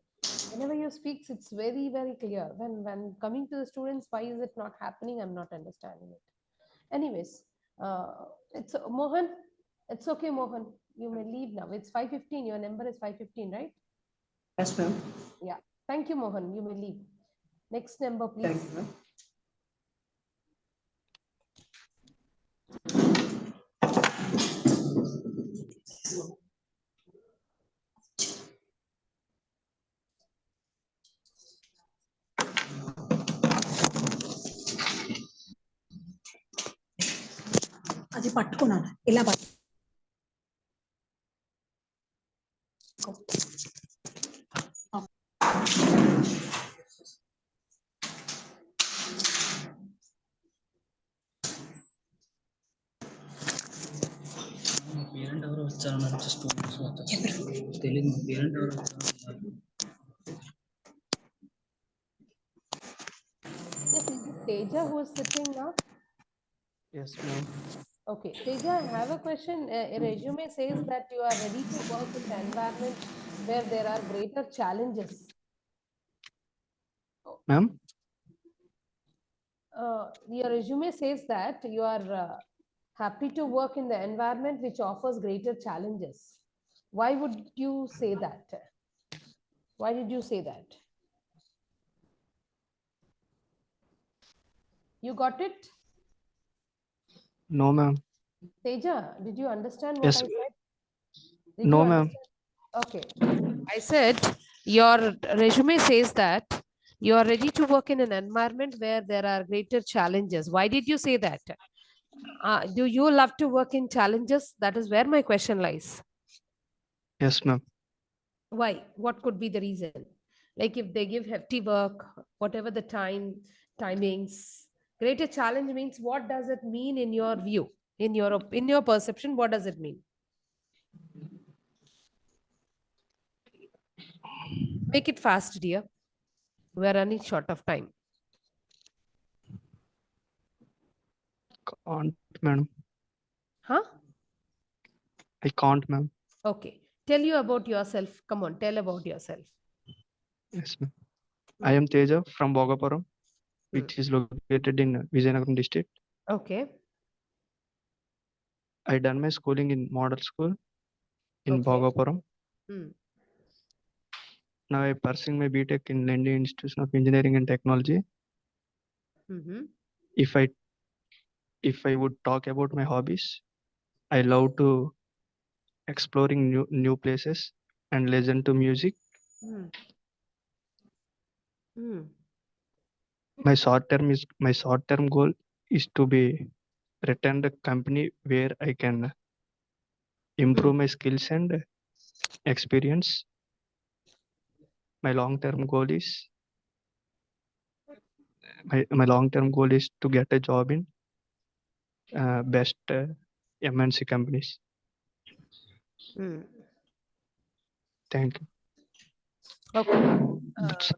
S1: Whenever you speak, it's very, very clear. When coming to the students, why is it not happening? I'm not understanding it. Anyways, it's Mohan. It's okay, Mohan. You may leave now. It's 5:15. Your number is 5:15, right?
S11: Yes, ma'am.
S1: Yeah. Thank you, Mohan. You may leave. Next number, please.
S11: Thank you, ma'am.
S4: అది పట్టుకున్నాను ఇలా పట్టు
S8: parent ఎవరు వచ్చారన్నారు students తెలియదు parent ఎవరు వచ్చారన్నారు
S1: Yes, is it Teja who is sitting now?
S8: Yes, ma'am.
S1: Okay, Teja, I have a question. A resume says that you are ready to work in the environment where there are greater challenges.
S8: Ma'am?
S1: Your resume says that you are happy to work in the environment which offers greater challenges. Why would you say that? Why did you say that? You got it?
S8: No, ma'am.
S1: Teja, did you understand what
S8: Yes.
S1: I said?
S8: No,
S1: you
S8: ma'am.
S1: Okay. I said your resume says that you are ready to work in an environment where there are greater challenges. Why did you say that? Do you love to work in challenges? That is where my question lies.
S8: Yes, ma'am.
S1: Why? What could be the reason? Like if they give hefty work, whatever the timings, greater challenge means, what does it mean in your view, in your perception? What does it mean? Make it fast, dear. We are running short of time.
S14: can't, madam.
S1: Huh?
S14: I can't, ma'am.
S1: Okay. Tell you about yourself. Come on, tell about yourself.
S14: Yes, ma'am. I am Teja from Bhogapuram, which is located in Vizianagaram district.
S1: Okay.
S14: I done my schooling in model school in
S1: Okay.
S14: Bhogapuram.
S1: Hmm.
S14: Now I pursuing my BTech in Lendi Institution of Engineering and Technology.
S1: Mm-hmm.
S14: If I would talk about my hobbies, I love to exploring new places and listen to music.
S1: Hmm. Hmm.
S14: My short term goal is to be return the company where I can improve my skills and experience. My long term goal is to get a job in best MNC companies.
S1: Hmm.
S14: Thank you.
S1: Okay.
S14: That's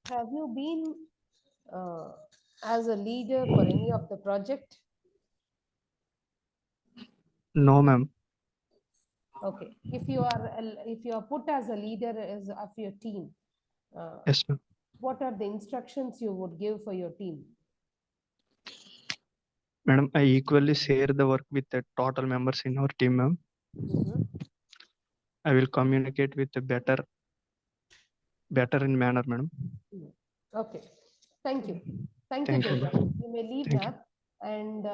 S1: Have you been as a leader for any of the project?
S14: no, ma'am.
S1: Okay. If you are put as a leader of your team,
S14: Yes, ma'am.
S1: what are the instructions you would give for your team?
S14: Madam, I equally share the work with the total members in our team, ma'am.
S1: Mm-hmm.
S14: I will communicate with the better in manner, madam.
S1: Okay. Thank you. Thank
S14: Thank
S1: you,
S14: you,
S1: Teja.
S14: ma'am.
S1: You may leave
S14: Thank you.
S1: now. And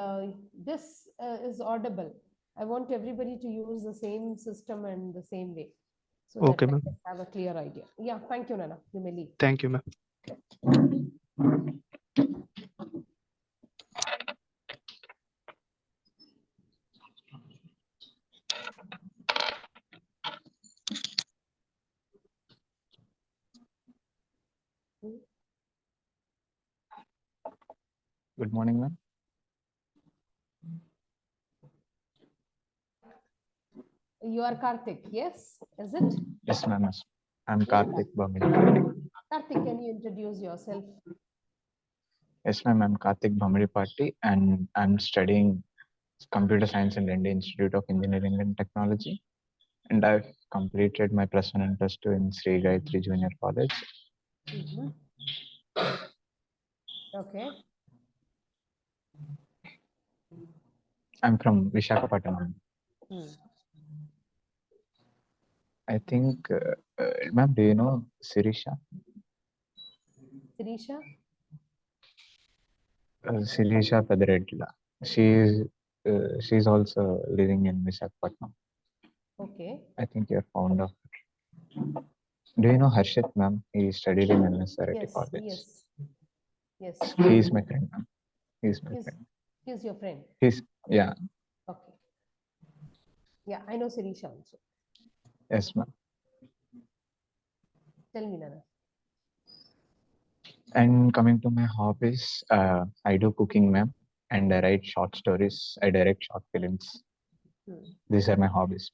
S1: this is audible. I want everybody to use the same system and the same way so that
S14: Okay,
S1: I
S14: ma'am.
S1: can have a clear idea. Yeah. Thank you, Nana. You may leave.
S14: Thank you, ma'am.
S8: Good morning, ma'am.
S1: You are Karthik, yes? Is it?
S8: Yes, ma'am. I'm Karthik Bhamiri.
S1: Karthik, can you introduce yourself?
S8: Yes, ma'am. I'm Karthik Bhamiri and I'm studying Computer Science in Lendi Institute of Engineering and Technology. And I've completed my +1 and +2 in Sri Gayatri Junior College.
S1: Mm-hmm. Okay.
S8: I'm from Visakhapatnam.
S1: Hmm.
S8: I think, ma'am, do you know Sirisha?
S1: Sirisha?
S8: Sirisha Padaredla. She's also living in Visakhapatnam.
S1: Okay.
S8: I think you're fond of her. Do you know Harshit, ma'am? He studied in NSRT
S1: Yes,
S8: College.
S1: yes, yes.
S8: He's my friend, ma'am. He's my friend.
S1: He's your friend.
S8: Yeah.
S1: Okay. Yeah, I know Sirisha also.
S8: Yes, ma'am.
S1: Tell me, Nana.
S8: And coming to my hobbies, I do cooking, ma'am, and I write short stories. I direct short films. These are my hobbies.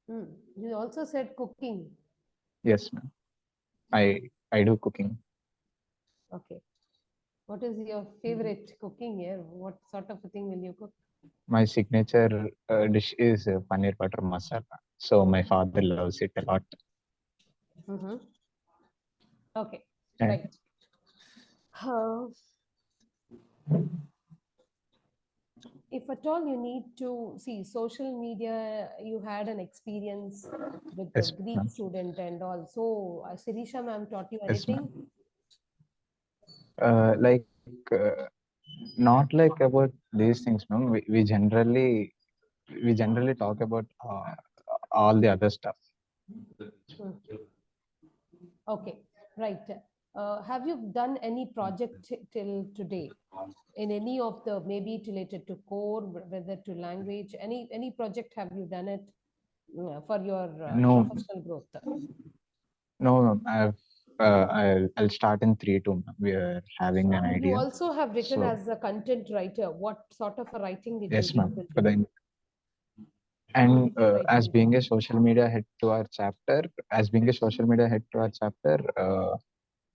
S1: You also said cooking.
S8: Yes, ma'am. I do cooking.
S1: Okay. What is your favorite cooking here? What sort of a thing will you cook?
S8: My signature dish is paneer butter masala. So my father loves it a lot.
S1: Mm-hmm. Okay,
S8: And
S1: right. If at all you need to see social media, you had an experience with the
S8: yes,
S1: Greek
S8: ma'am.
S1: student and also Sirisha ma'am taught you
S8: Yes,
S1: anything?
S8: like not like about these things, ma'am. We generally talk about all the other stuff.
S1: Okay, right. Have you done any project till today in any of the, maybe related to core, whether to language, any project have you done it for your
S8: No,
S1: professional growth?
S8: no, I'll start in 3-2. We are having an
S1: You
S8: idea.
S1: also have written
S8: So,
S1: as a content writer. What sort of a writing did
S8: yes,
S1: you
S8: ma'am.
S1: do?
S8: For the and as being a social media head to our chapter,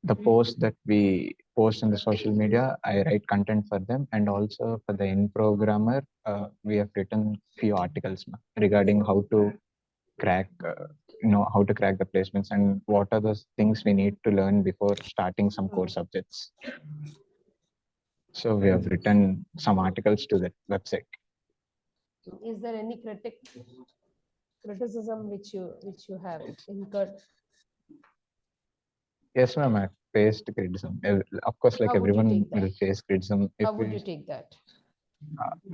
S8: the posts that we post in the social media, I write content for them, and also for the in programmer, we have written few articles regarding how to crack, how to crack the placements and what are the things we need to learn before starting some core subjects. So we have written some articles to that website.
S1: Is there any criticism which you have incurred?
S8: Yes, ma'am. I've faced criticism. Of course, like
S1: How would you
S8: everyone
S1: take that?
S8: will face criticism.
S1: How would you take that?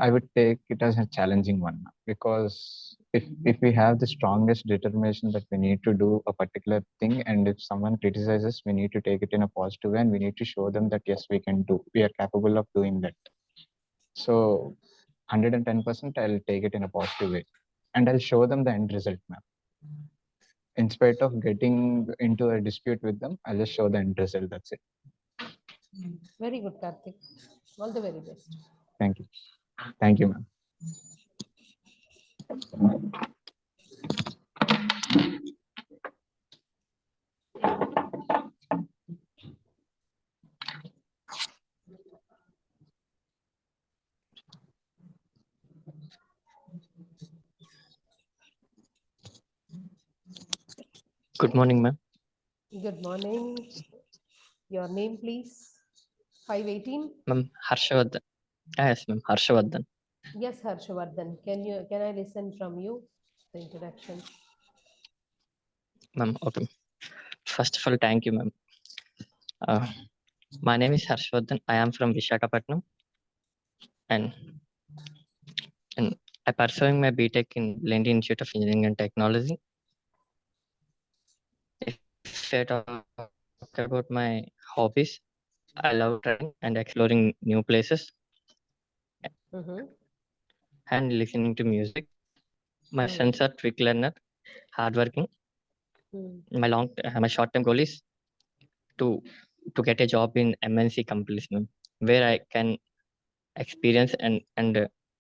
S8: I would take it as a challenging one, because if we have the strongest determination that we need to do a particular thing, and if someone criticizes, we need to take it in a positive way, and we need to show them that yes, we are capable of doing that. So 110%, I'll take it in a positive way, and I'll show them the end result, ma'am. In spite of getting into a dispute with them, I'll just show the end result. That's it.
S1: Very good, Karthik. All the very best.
S8: Thank you. Thank you, ma'am.
S15: Good morning, ma'am.
S1: Good morning. Your name, please. 518.
S15: Ma'am, Harshavardhan. Yes, ma'am, Harshavardhan.
S1: Yes, Harshavardhan. Can I listen from you the introduction?
S15: Ma'am, okay. First of all, thank you, ma'am. My name is Harshavardhan. I am from Visakhapatnam, and I'm pursuing my BTech in Lendi Institute of Engineering and Technology. If I talk about my hobbies, I love traveling and exploring new places and listening to music. My strengths are quick learner, hardworking. My short-term goal is to get a job in MNC companies, where I can experience and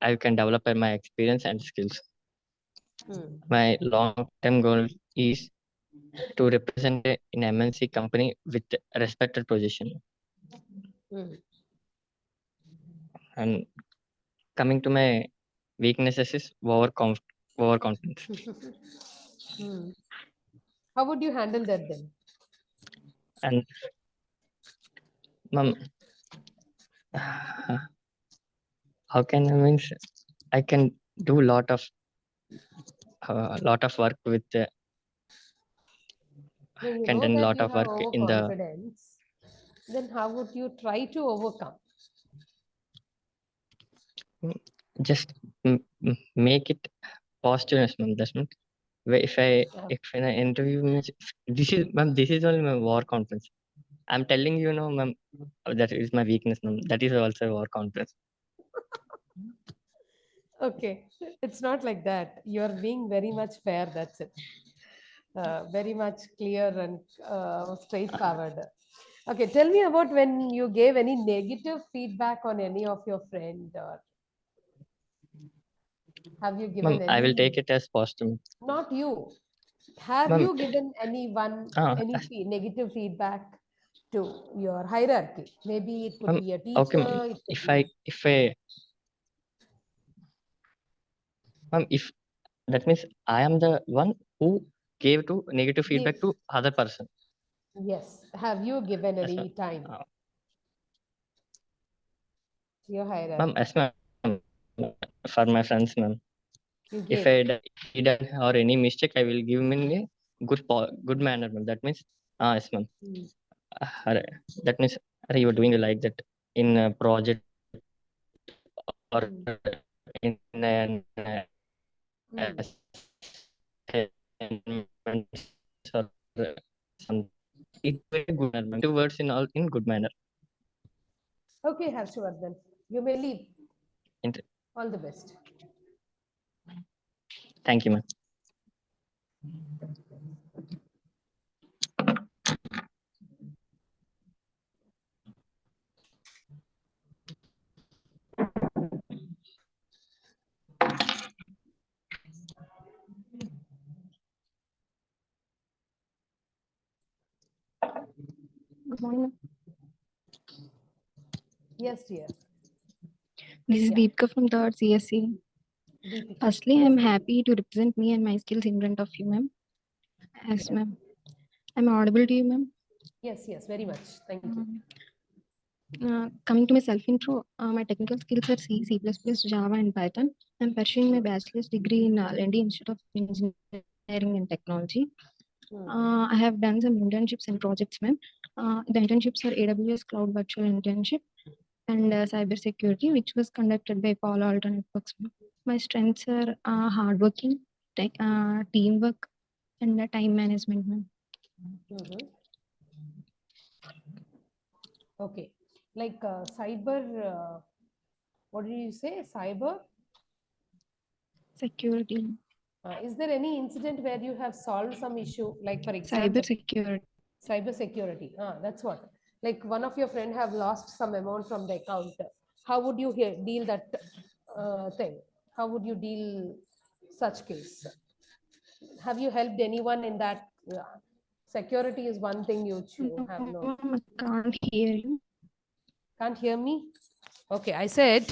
S15: I can develop my experience and skills. My long-term goal is to represent in MNC company with a respected position. And coming to my weaknesses is overconfidence.
S1: How would you handle that then?
S15: And ma'am, how can I mean? I can do a lot of work with.
S1: When you
S15: Can
S1: know
S15: do a
S1: that
S15: lot
S1: you
S15: of
S1: have
S15: work in the.
S1: overconfidence, then how would you try to overcome?
S15: Just make it positive, ma'am. That's not. If in an interview, this is only my war confidence. I'm telling you, ma'am, that is my weakness, ma'am. That is also war confidence.
S1: Okay, it's not like that. You're being very much fair. That's it. Very much clear and straightforward. Okay, tell me about when you gave any negative feedback on any of your friend, or have you given any?
S15: I will take it as positive.
S1: Not you. Have you given anyone any negative feedback to your hierarchy? Maybe it could be a teacher.
S15: Okay, if that means I am the one who gave to negative feedback to other person.
S1: Yes. Have you given any time? Your hierarchy.
S15: Ma'am, yes, ma'am. For my friends, ma'am. If I done or any mistake, I will give him in a good manner, ma'am. That means, yes, ma'am. That means you are doing like that in a project or in an or some. It very good manner. 2 words in good manner.
S1: Okay, Harshavardhan, you may leave. All the best.
S15: Thank you, ma'am.
S16: Good morning, ma'am.
S1: Yes, dear.
S16: This is
S1: Yeah.
S16: Deepika from 3rd CSC.
S1: Deepika.
S16: Firstly, I'm happy to represent me and my skills in front of you, ma'am. Yes,
S1: Yeah.
S16: ma'am. I'm audible to you, ma'am.
S1: Yes, yes, very much. Thank you.
S16: Coming to my self-intro, my technical skills are C, C++, Java, and Python. I'm pursuing my bachelor's degree in Lendi Institute of Engineering and Technology. I have done some internships and projects, ma'am. The internships are AWS Cloud Virtual Internship and cybersecurity, which was conducted by Palo Alto Networks. My strengths are hardworking, teamwork, and time management, ma'am.
S1: Okay. Like cyber, what did you say? Cyber?
S16: Security.
S1: Is there any incident where you have solved some issue, like for example?
S16: Cybersecurity.
S1: Cybersecurity. That's what. Like one of your friend have lost some amount from the account. How would you deal that thing? How would you deal such case? Have you helped anyone in that? Security is one thing you have no.
S16: I can't hear you.
S1: Can't hear me? Okay, I said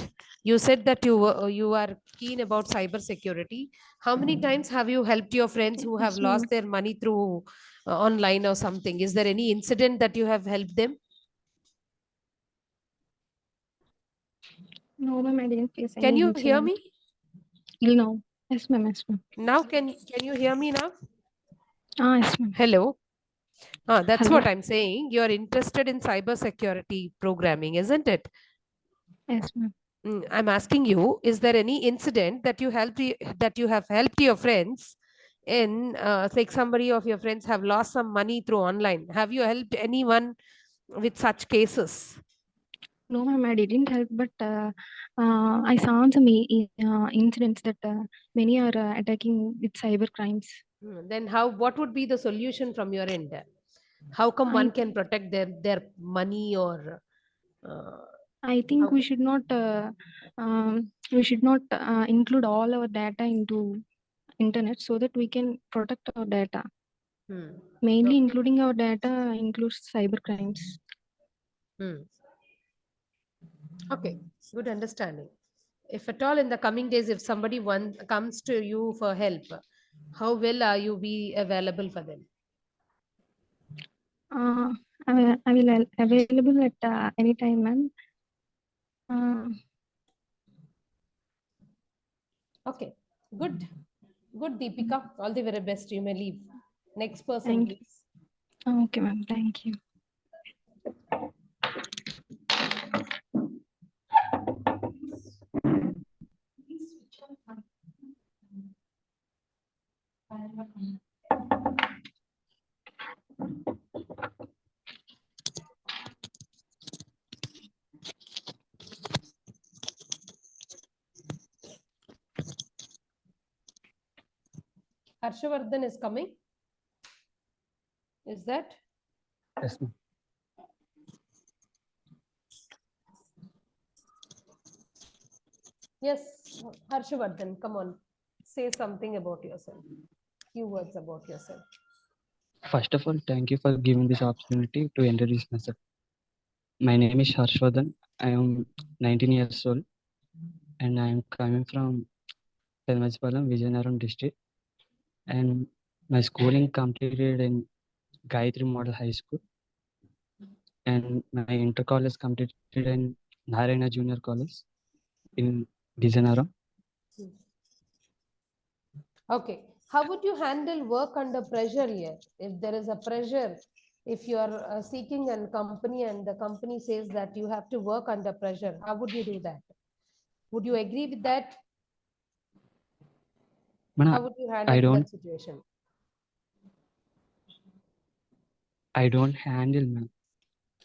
S1: you said that you are keen about cyber security. How many times have you helped your friends who have
S16: Yes,
S1: lost
S16: ma'am.
S1: their money through online or something? Is there any incident that you have helped them?
S16: No, ma'am, I didn't face
S1: Can
S16: any
S1: you hear
S16: incident.
S1: me?
S16: Till now. Yes, ma'am. Yes, ma'am.
S1: Now can you hear me now?
S16: Yes, ma'am.
S1: Hello. That's
S16: Hello.
S1: what I'm saying. You're interested in cyber security programming, isn't it?
S16: Yes, ma'am.
S1: I'm asking you, is there any incident that you have helped your friends in, like somebody of your friends have lost some money through online? Have you helped anyone with such cases?
S16: No, ma'am, I didn't help, but I saw some incidents that many are attacking with cyber crimes.
S1: Then what would be the solution from your end? How come
S16: I
S1: one can protect their money or?
S16: I think we should not include all our data into internet so that we can protect our data. Mainly including our data includes cyber crimes.
S1: Okay, good understanding. If at all in the coming days, if somebody comes to you for help, how will are you be available for them?
S16: I will available at any time, ma'am.
S1: Okay, good. Good, Deepika. All the very best. You may leave. Next person,
S16: Thank you.
S1: please.
S16: Okay, ma'am. Thank you.
S1: Harshavardhan is coming. Is that?
S8: Yes, ma'am.
S1: Yes, Harshavardhan, come on. Say something about yourself. Few words about yourself.
S8: First of all, thank you for giving this opportunity to introduce myself. My name is Harshvardhan. I am 19 years old and I am coming from Telmajipalam, Vijayanaram district. And my schooling completed in Gayatri Model High School. And my inter-college completed in Narayana Junior College in Vijayanaram.
S1: Okay. How would you handle work under pressure here? If there is a pressure, if you are seeking a company and the company says that you have to work under pressure, how would you do that? Would you agree with that? How would you handle that situation?
S8: I don't handle, ma'am,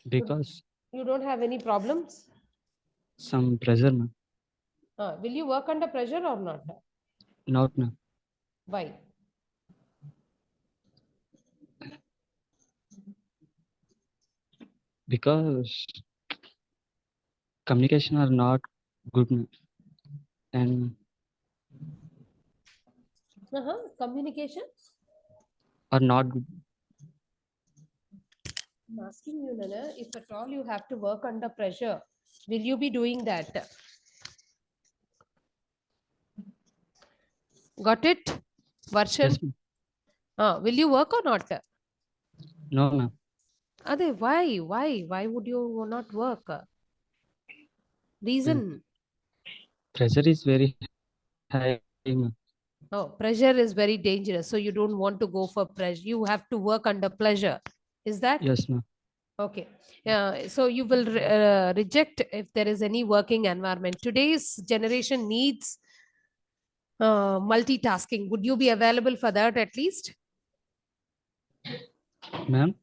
S8: because
S1: You don't have any problems?
S8: some pressure, ma'am.
S1: Will you work under pressure or not?
S8: Not, ma'am.
S1: Why?
S8: Because communication are not good, ma'am. And
S1: Communication?
S8: are not good.
S1: I'm asking you, Nana, if at all you have to work under pressure, will you be doing that? Got it? Varshan?
S17: Yes, ma'am.
S1: Will you work or not?
S17: No, ma'am.
S1: Ade, why? Why would you not work? Reason?
S17: Pressure is very high, ma'am.
S1: Oh, pressure is very dangerous. So you don't want to go for pressure. You have to work under pleasure. Is that?
S17: Yes, ma'am.
S1: Okay. So you will reject if there is any working environment. Today's generation needs multitasking. Would you be available for that at least?
S17: Ma'am,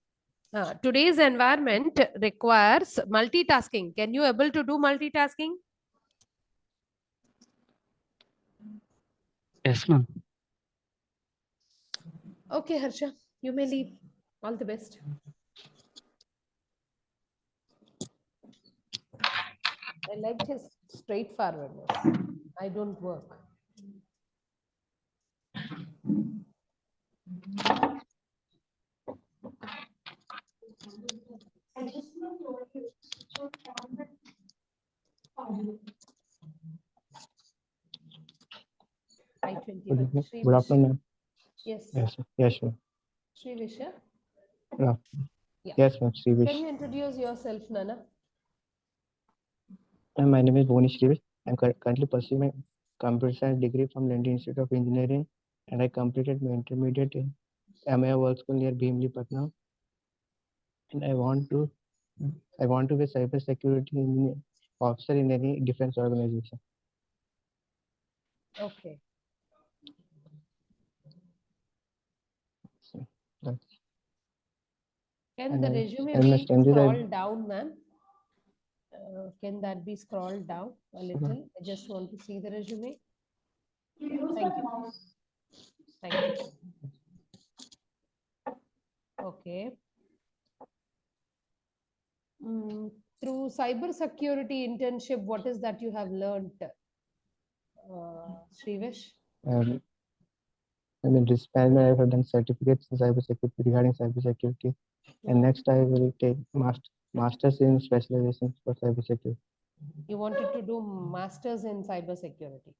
S1: Today's environment requires multitasking. Can you able to do multitasking?
S17: yes, ma'am.
S1: Okay, Harsha, you may leave. All the best. I liked his straightforwardness. I don't work.
S14: Good afternoon, ma'am.
S1: Yes.
S14: Yes, yes, ma'am.
S1: Srivisha?
S14: Yeah.
S1: Yeah.
S14: Yes, ma'am. Srivish.
S1: Can you introduce yourself, Nana?
S14: My name is Boni Srivish. I'm currently pursuing my computer science degree from Lendi Institute of Engineering, and I completed my intermediate in MIA World School near Bhimli, Patna. And I want to be a cyber security officer in any defense organization.
S1: Okay.
S14: So that's.
S1: Can the
S14: And
S1: resume
S14: and my
S1: be
S14: strength is
S1: scrolled down, ma'am? Can that be scrolled down a little? I just want to see the resume. Yeah, thank you. Thank you. Okay. Through cyber security internship, what is that you have learned, Srivish?
S14: I mean, this time I have done certificates in cybersecurity regarding cybersecurity, and next I will take masters in specialization for cybersecurity.
S1: You wanted to do masters in cybersecurity.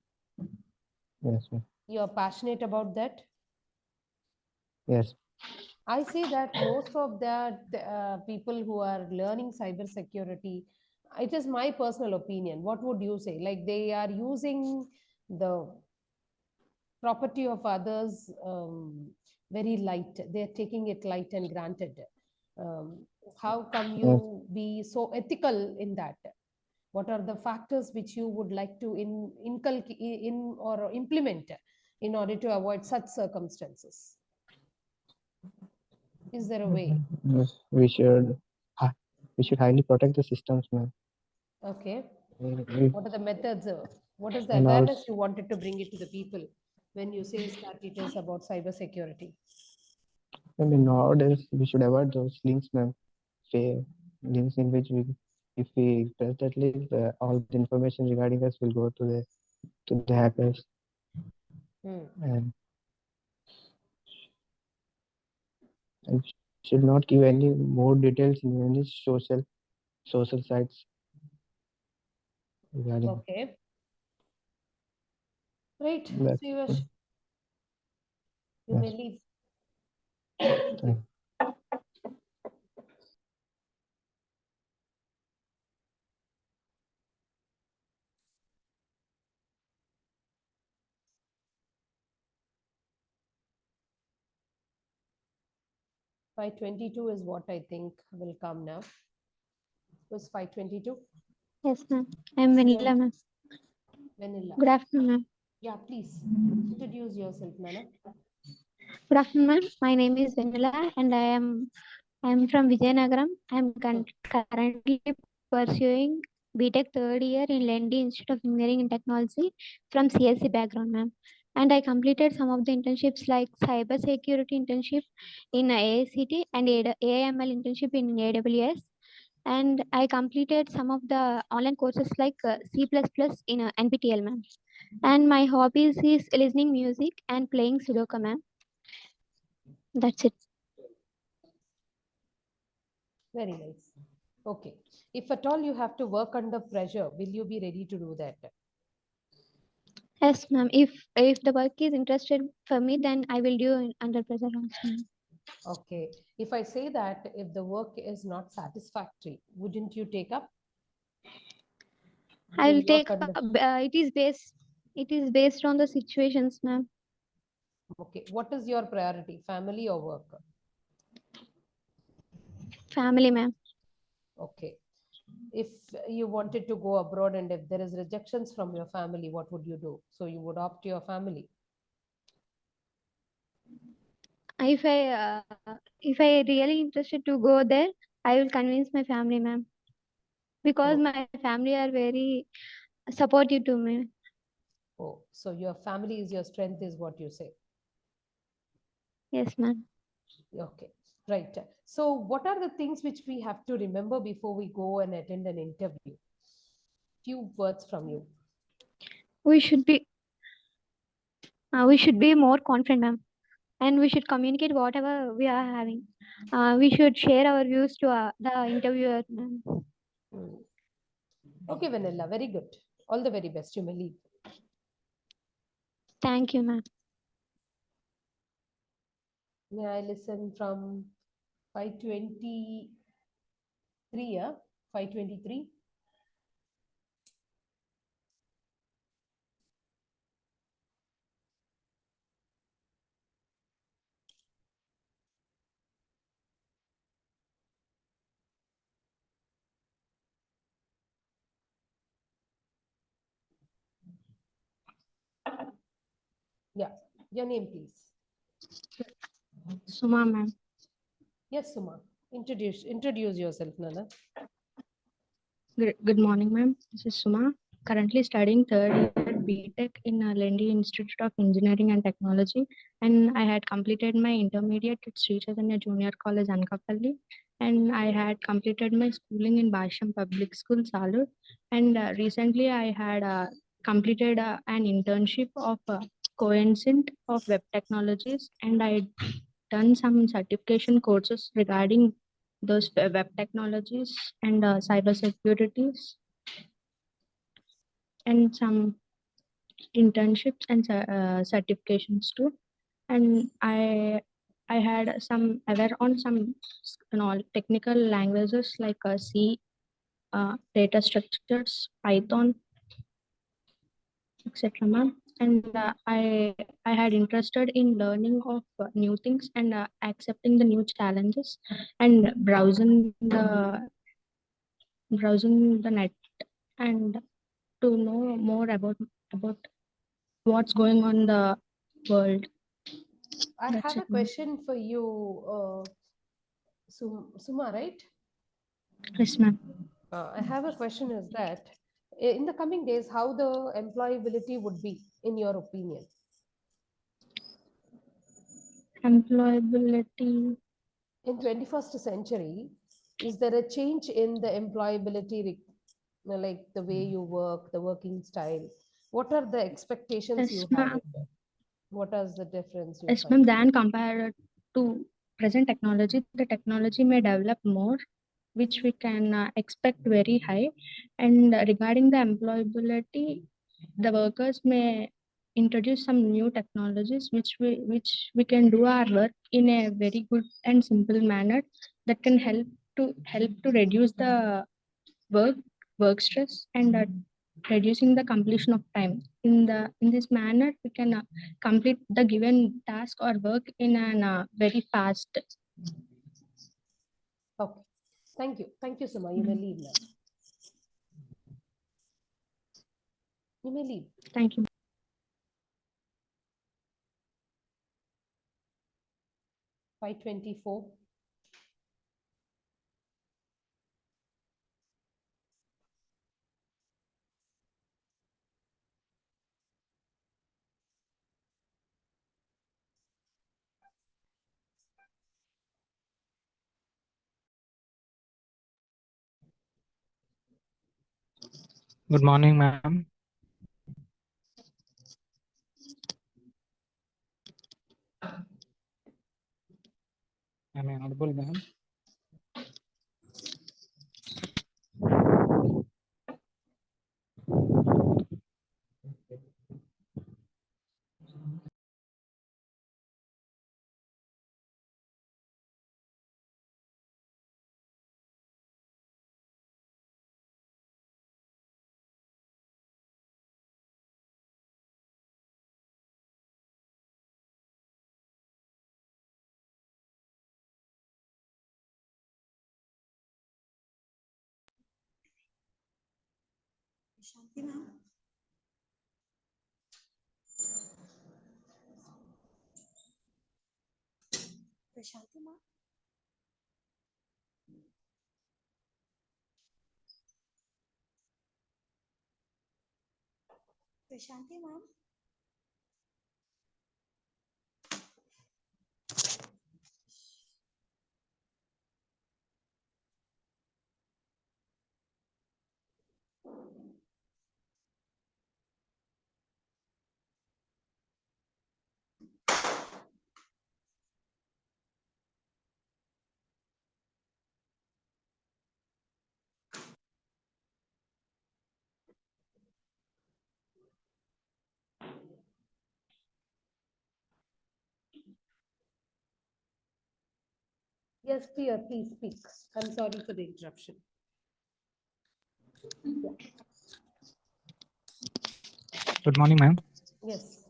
S14: Yes, ma'am.
S1: You are passionate about that?
S14: Yes.
S1: I say that most of the people who are learning cybersecurity, it is my personal opinion. What would you say? Like they are using the property of others very light. They're taking it light and granted. How come you be so ethical in that? What are the factors which you would like to inculcate in or implement in order to avoid such circumstances? Is there a way?
S14: Yes, we should highly protect the systems, ma'am.
S1: Okay.
S14: We-
S1: What are the methods? What is the
S14: And
S1: awareness
S14: also,
S1: you wanted to bring it to the people when you say that it is about cybersecurity?
S14: I mean, nowadays we should avoid those links, ma'am. Links in which if we press that link, all the information regarding us will go to the hackers. And should not give any more details in any social sites regarding.
S1: Okay. Right.
S14: That's
S1: Srivash, you
S14: yes.
S1: may leave. Thank you. 522 is what I think will come now. Was 522?
S18: Yes, ma'am. I'm Vanilla, ma'am.
S1: Vanilla.
S18: Good afternoon, ma'am.
S1: Yeah, please introduce yourself, Nana.
S18: Good afternoon, ma'am. My name is Vanilla, and I am from Vijayanagaram. I am currently pursuing BTech third year in Lendi Institute of Engineering and Technology from CSC background, ma'am. And I completed some of the internships like cyber security internship in AICT and AIML internship in AWS. And I completed some of the online courses like C++ in NPTEL, ma'am. And my hobbies is listening music and playing Sudoku, ma'am. That's it.
S1: Very nice. Okay. If at all you have to work under pressure, will you be ready to do that?
S18: Yes, ma'am. If the work is interested for me, then I will do it under pressure also, ma'am.
S1: Okay. If I say that if the work is not satisfactory, wouldn't you take up?
S18: I will
S1: You'll
S18: take
S1: work under.
S18: it is based on the situations, ma'am.
S1: Okay. What is your priority, family or work?
S18: Family, ma'am.
S1: Okay. If you wanted to go abroad and if there is rejections from your family, what would you do? So you would opt your family.
S18: If I really interested to go there, I will convince my family, ma'am. Because my family are very supportive to me.
S1: Oh, so your family is your strength, is what you say.
S18: Yes, ma'am.
S1: Okay, right. So what are the things which we have to remember before we go and attend an interview? Few words from you.
S18: We should be more confident, ma'am, and we should communicate whatever we are having. We should share our views to the interviewer, ma'am.
S1: Okay, Vanilla, very good. All the very best. You may leave.
S18: Thank you, ma'am.
S1: May I listen from 523? Yeah, 523. Yeah, your name, please.
S16: Suma, ma'am.
S1: Yes, Suma. Introduce yourself, Nana.
S16: Good morning, ma'am. This is Suma. Currently studying third year BTech in Lendi Institute of Engineering and Technology, and I had completed my intermediate at Sri Chaitanya Junior College, Anakapalli, and I had completed my schooling in Basham Public School, Salur, and recently I had completed an internship of Coincident of Web Technologies, and I done some certification courses regarding those web technologies and cyber securities, and some internships and certifications too. And I had some aware on some technical languages like C, data structures, Python, etc. ma'am. And I had interested in learning of new things and accepting the new challenges and browsing the net and to know more about what's going on in the world.
S1: I
S16: That's
S1: have a
S16: it, ma'am.
S1: question for you, Suma, right?
S16: Yes, ma'am.
S1: I have a question is that in the coming days, how the employability would be, in your opinion?
S16: Employability.
S1: In 21st century, is there a change in the employability, like the way you work, the working style? What are the expectations
S16: Yes,
S1: you have?
S16: ma'am.
S1: What is the difference you
S16: Yes,
S1: find?
S16: ma'am. Then compared to present technology, the technology may develop more, which we can expect very high. And regarding the employability, the workers may introduce some new technologies which we can do our work in a very good and simple manner that can help to reduce the work stress and reducing the completion of time. In this manner, we can complete the given task or work in an very fast.
S1: Okay. Thank you. Thank you, Suma. You may leave now. You may leave.
S16: Thank you.
S1: By 24.
S17: Good morning, ma'am. Am I audible, ma'am?
S4: Shanti ma'am. Shanti ma'am. Shanti ma'am.
S1: Yes, Priya, please speak. I'm sorry for the interruption. Yeah.
S17: Good morning, ma'am.
S1: Yes.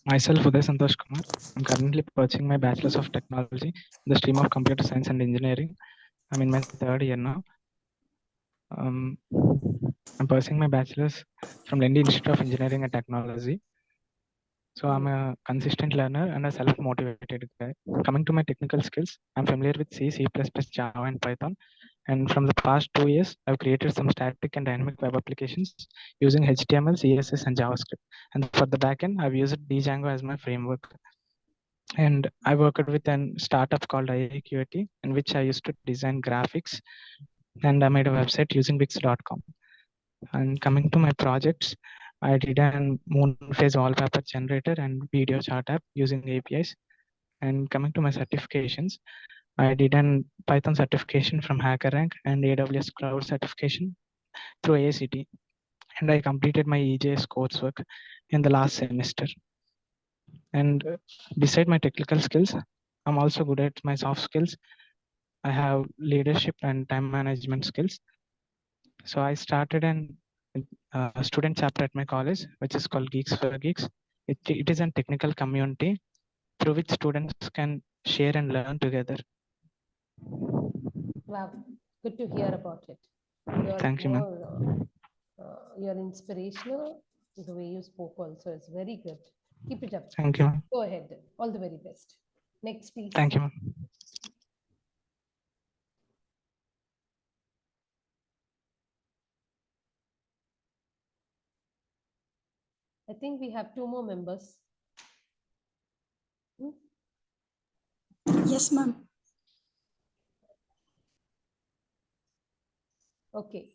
S17: Myself, Uday Santosh Kumar. I'm currently pursuing my Bachelor's of Technology in the stream of Computer Science and Engineering. I'm in my third year now. I'm pursuing my Bachelor's from Lendi Institute of Engineering and Technology. So I'm a consistent learner and a self-motivated guy. Coming to my technical skills, I'm familiar with C, C++, Java, and Python. And from the past 2 years, I've created some static and dynamic web applications using HTML, CSS, and JavaScript. And for the backend, I've used Django as my framework. And I worked with a startup called IAQAT, in which I used to design graphics. And I made a website using Wix.com. And coming to my projects, I did a moon phase wallpaper generator and video chart app using APIs. And coming to my certifications, I did a Python certification from HackerRank and AWS Cloud certification through ACT. And I completed my EJS coursework in the last semester. And beside my technical skills, I'm also good at my soft skills. I have leadership and time management skills. So I started a student chapter at my college, which is called Geeks for Geeks. It is a technical community through which students can share and learn together.
S1: Wow, good to hear about it.
S17: Thank you, ma'am.
S1: You're inspirational. The way you spoke also is very good. Keep it up.
S17: Thank you.
S1: Go ahead. All the very best. Next, please.
S17: Thank you, ma'am.
S1: I think we have 2 more members.
S4: Yes, ma'am.
S1: Okay.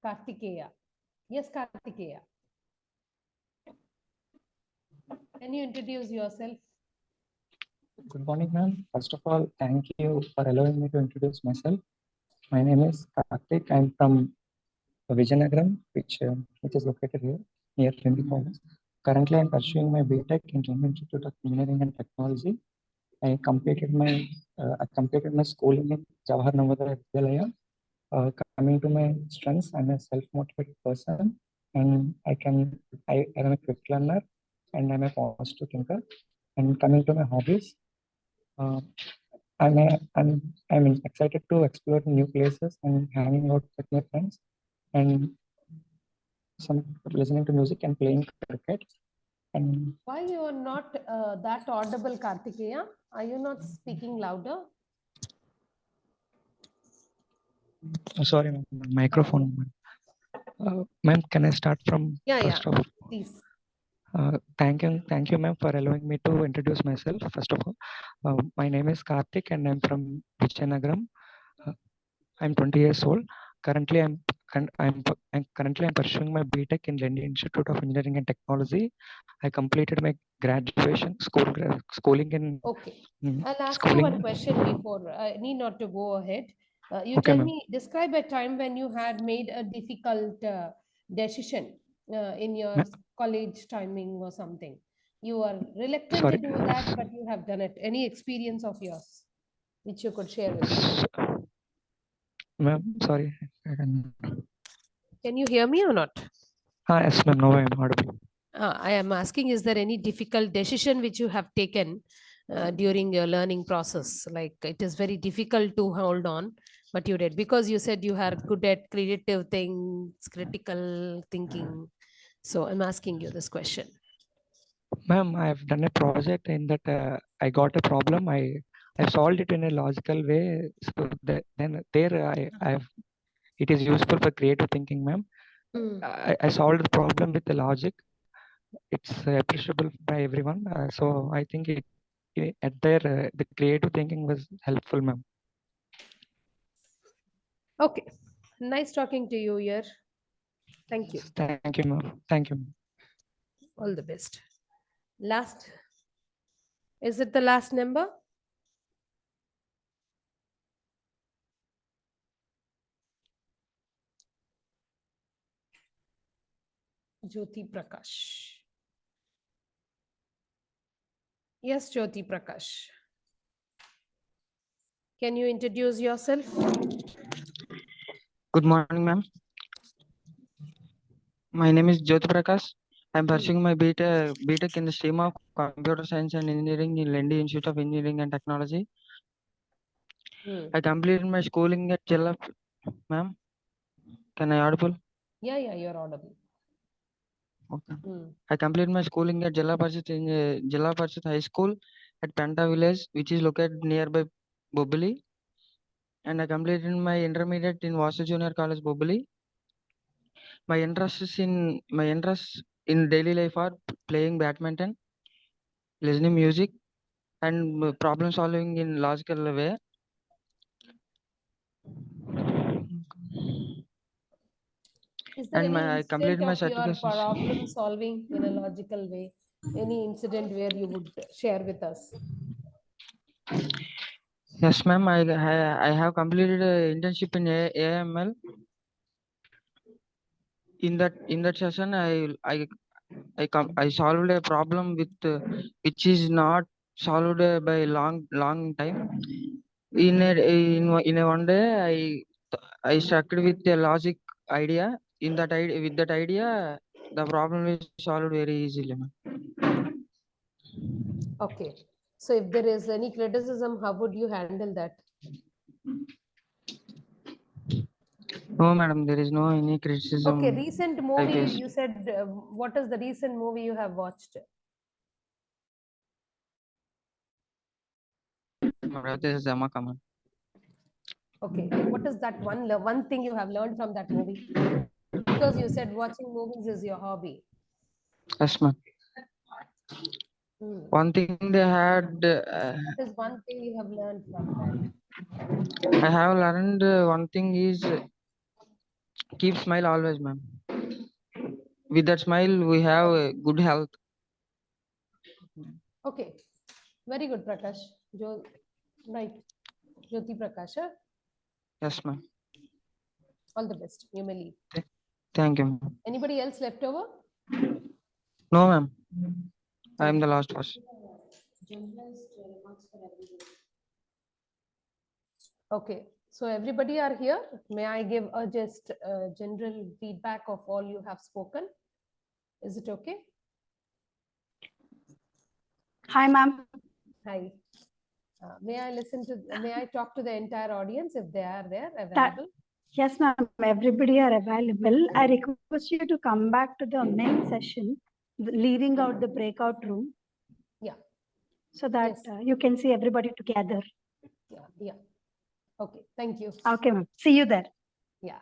S1: Kartikeya. Yes, Kartikeya. Can you introduce yourself?
S8: Good morning, ma'am. First of all, thank you for allowing me to introduce myself. My name is Karthik. I'm from Vijayanagram, which is located here near Lendi College. Currently, I'm pursuing my BTech in Lendi Institute of Engineering and Technology. I completed my schooling in Jawahar Navodaya Vidyalaya. Coming to my strengths, I'm a self-motivated person, and I am a quick learner, and I'm a positive thinker. And coming to my hobbies, I'm excited to explore new places and hanging out with my friends, and some listening to music and playing cricket. And
S1: Why you are not that audible, Kartikeya? Are you not speaking louder?
S8: sorry, ma'am, microphone. Ma'am, can I start from first of all?
S1: Please.
S8: Thank you, ma'am, for allowing me to introduce myself. First of all, my name is Karthik, and I'm from Vijayanagram. I'm 20 years old. Currently, I'm pursuing my BTech in Lendi Institute of Engineering and Technology. I completed my graduation schooling in.
S1: Okay. I'll ask you one question before I need not to go ahead. You tell me, describe a time when you had made a difficult decision in your college timing or something. You are reluctant to do that, but you have done it. Any experience of yours which you could share with us?
S8: Ma'am, sorry.
S1: Can you hear me or not?
S8: Yes, ma'am. No, I'm audible.
S1: I am asking, is there any difficult decision which you have taken during your learning process? Like it is very difficult to hold on, but you did because you said you are good at creative things, critical thinking. So I'm asking you this question.
S19: Ma'am, I've done a project in that I got a problem. I solved it in a logical way. So then there I've it is useful for creative thinking, ma'am. I solved the problem with the logic. It's appreciable by everyone. So I think at there the creative thinking was helpful, ma'am.
S1: Okay, nice talking to you here. Thank you.
S19: Thank you, ma'am. Thank you.
S1: All the best. Last, is it the last number? Jyoti Prakash. Yes, Jyoti Prakash. Can you introduce yourself?
S20: Good morning, ma'am. My name is Jyoti Prakash. I'm pursuing my BTech in the stream of Computer Science and Engineering in Lendi Institute of Engineering and Technology. I completed my schooling at Jilla. Ma'am, can I audible?
S1: Yeah, you're audible.
S20: Okay. I completed my schooling at Jilla Parishad High School at Penta Village, which is located nearby Bobili. And I completed my intermediate in Vasu Junior College, Bobili. My interests in daily life are playing badminton, listening music, and problem solving in logical way.
S1: Is there
S20: And
S1: any
S20: I completed
S1: incident
S20: my
S1: of your
S20: certifications.
S1: problem solving in a logical way? Any incident where you would share with us?
S20: Yes, ma'am. I have completed an internship in AML. In that session, I solved a problem with which is not solved by long time. In a one day, I started with a logic idea. With that idea, the problem is solved very easily, ma'am.
S1: Okay. So if there is any criticism, how would you handle that?
S20: No, madam, there is no any criticism.
S1: Okay, recent
S20: I
S1: movie,
S20: faced.
S1: you said, what is the recent movie you have watched?
S20: This is Zama Kaman.
S1: Okay, what is that one thing you have learned from that movie? Because you said watching movies is your hobby.
S20: Yes, ma'am. One thing they had.
S1: What is one thing you have learned from that?
S20: I have learned one thing is keep smile always, ma'am. With that smile, we have good health.
S1: Okay, very good, Prakash. Right, Jyoti Prakash. Huh?
S20: Yes, ma'am.
S1: All the best. You may leave.
S20: Thank you, ma'am.
S1: Anybody else left over?
S20: No, ma'am. I am the last person.
S1: Okay, so everybody are here. May I give a just general feedback of all you have spoken? Is it okay?
S21: Hi, ma'am.
S1: Hi. May I talk to the entire audience if they are there available?
S21: Yes, ma'am. Everybody are available. I request you to come back to the main session, leaving out the breakout room.
S1: Yeah.
S21: So that you can see everybody together.
S1: Yeah. Okay, thank you.
S21: Okay, ma'am. See you there.
S1: Yeah.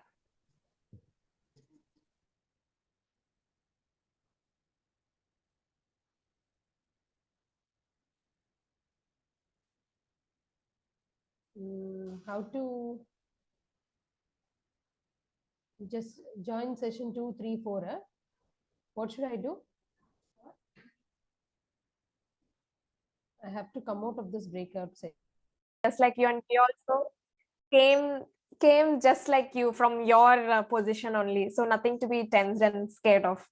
S1: How to just join session 2, 3, 4? Huh? What should I do? I have to come out of this breakout session.
S22: Just like you, and we also came just like you from your position only, so nothing to be tensed and scared of.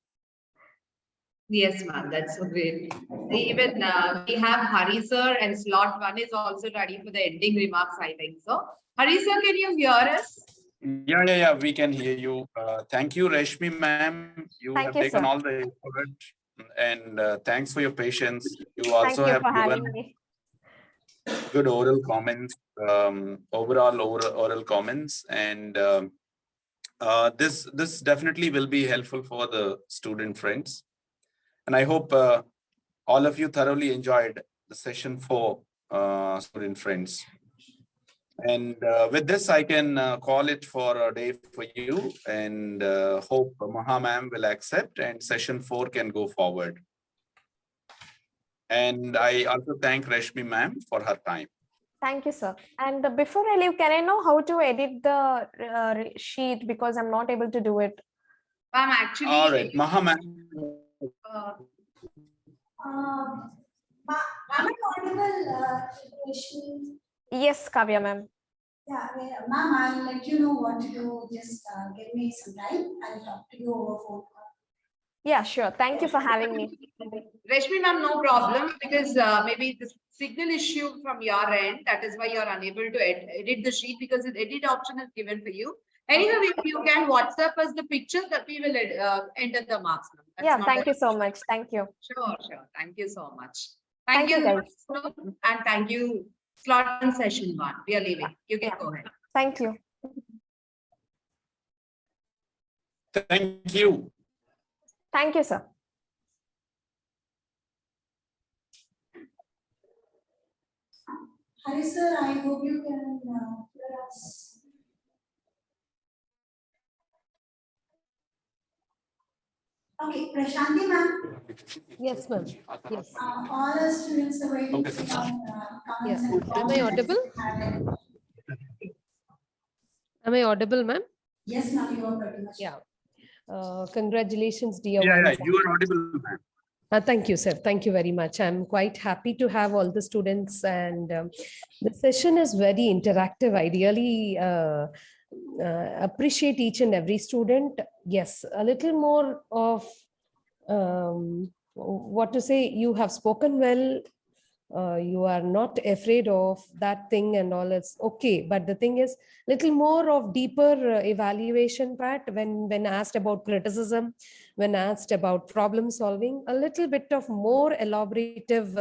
S23: Yes, ma'am, that's so great. Even we have Hari sir, and Slot-1 is also ready for the ending remarks, I think so. Hari sir, can you hear us?
S24: Yeah, we can hear you. Thank you, Rashmi ma'am. You
S22: Thank
S24: have
S22: you,
S24: taken
S22: sir.
S24: all the effort, and thanks for your patience. You also
S22: Thank you
S24: have
S22: for
S24: given
S22: having me.
S24: good oral comments, overall oral comments, and this definitely will be helpful for the student friends. And I hope all of you thoroughly enjoyed the session 4, student friends. And with this, I can call it for a day for you, and hope Maha ma'am will accept and session 4 can go forward. And I also thank Rashmi ma'am for her time.
S22: Thank you, sir. And before I leave, can I know how to edit the sheet, because I'm not able to do it?
S23: Actually,
S24: all right, Maha ma'am.
S2: Am I audible, Rashmi?
S22: Yes, Kavya ma'am.
S2: Yeah, ma'am, I'll let you know what to do. Just give me some time. I'll talk to you over phone call.
S22: Yeah, sure. Thank you for having me.
S23: Rashmi ma'am, no problem, because maybe the signal issue from your end, that is why you're unable to edit the sheet, because the edit option is given for you. Anyway, if you can WhatsApp us the picture, that we will enter the marks.
S22: Yeah, thank you so much. Thank you.
S23: Sure. Thank you so much.
S22: Thank you, guys.
S23: And thank you, Slot-1 session 1. We are leaving. You can go ahead.
S22: Thank you.
S24: Thank you.
S22: Thank you, sir.
S2: Hari sir, I hope you can hear us. Okay, Prashanti ma'am.
S1: Yes, ma'am. Yes.
S2: All our students are waiting for comments and
S1: Am I audible? Am I audible, ma'am?
S2: Yes, ma'am, you are pretty much.
S1: Yeah. Congratulations, dear
S24: Yeah,
S1: ones.
S24: you are audible, ma'am.
S1: Thank you, sir. Thank you very much. I'm quite happy to have all the students, and the session is very interactive. I really appreciate each and every student. Yes, a little more of what to say. You have spoken well. You are not afraid of that thing and all. It's okay, but the thing is little more of deeper evaluation part when asked about criticism, when asked about problem solving, a little bit of more elaborative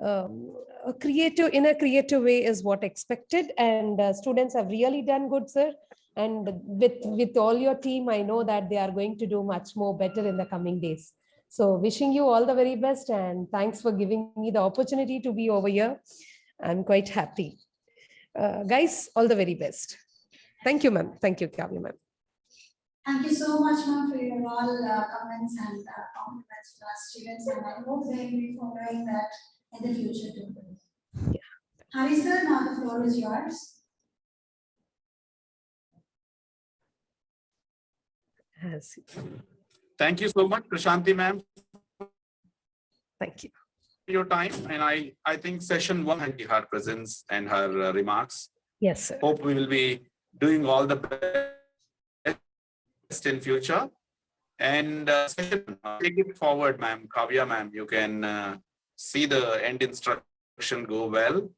S1: a creative way is what expected, and students have really done good, sir. And with all your team, I know that they are going to do much more better in the coming days. So wishing you all the very best, and thanks for giving me the opportunity to be over here. I'm quite happy. Guys, all the very best. Thank you, ma'am. Thank you, Kavya, ma'am.
S2: Thank you so much, ma'am, for your all comments and compliments to our students, and I hope they will be following that in the future too.
S1: Yeah.
S2: Hari sir, now the floor is yours.
S24: Thank you so much, Prashanti ma'am.
S1: Thank you.
S24: Your time, and I think session 1 and her presence and her remarks.
S1: Yes, sir.
S24: Hope we will be doing all the best in future. And take it forward, ma'am. Kavya ma'am, you can see the end instruction go well,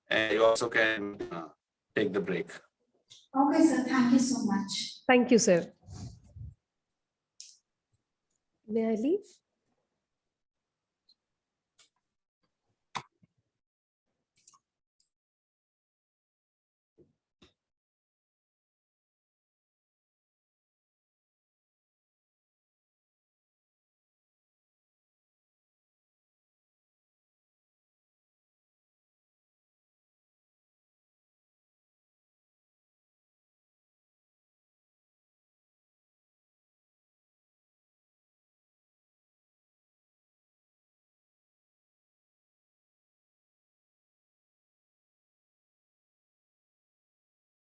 S24: and you also can take the break.
S2: Okay, sir. Thank you so much.
S1: Thank you, sir. May I leave?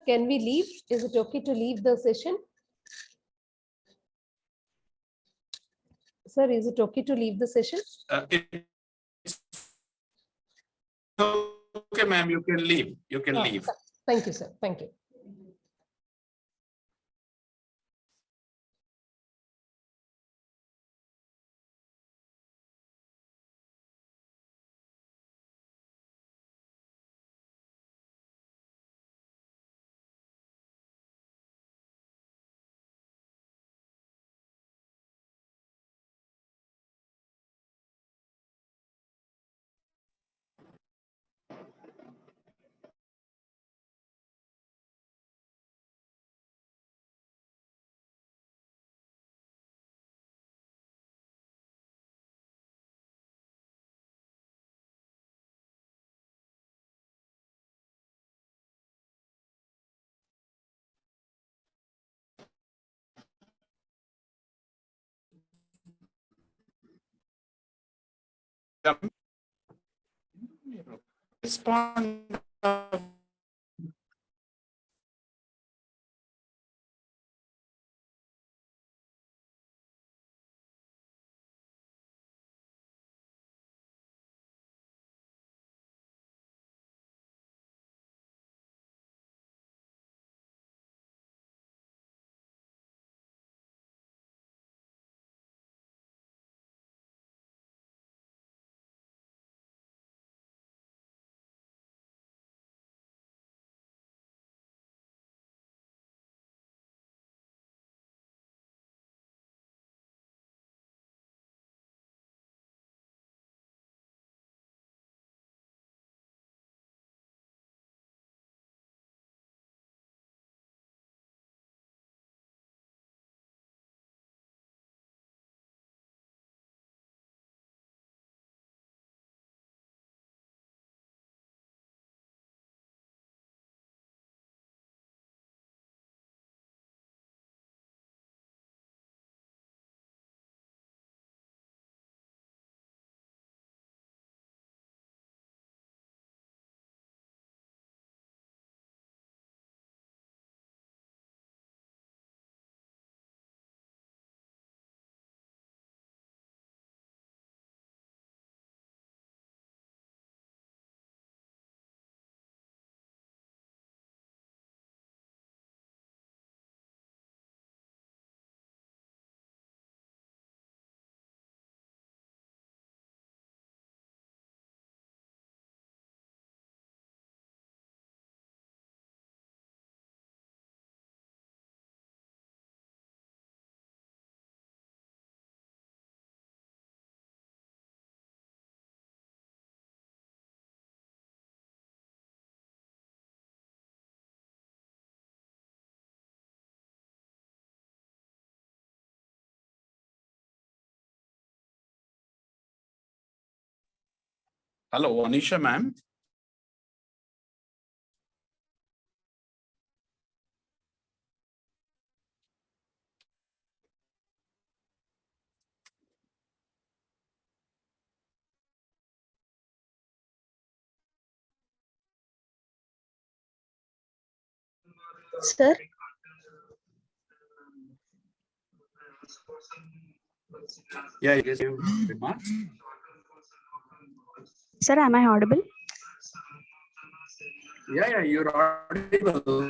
S1: Can we leave? Is it okay to leave the session? Sir, is it okay to leave the session?
S24: It's okay, ma'am. You can leave. You can leave.
S1: Thank you, sir. Thank you.
S24: Respond. Hello, Anisha ma'am.
S10: Sir,
S24: Yeah, you give remarks.
S10: sir, am I audible?
S24: Yeah, you're audible.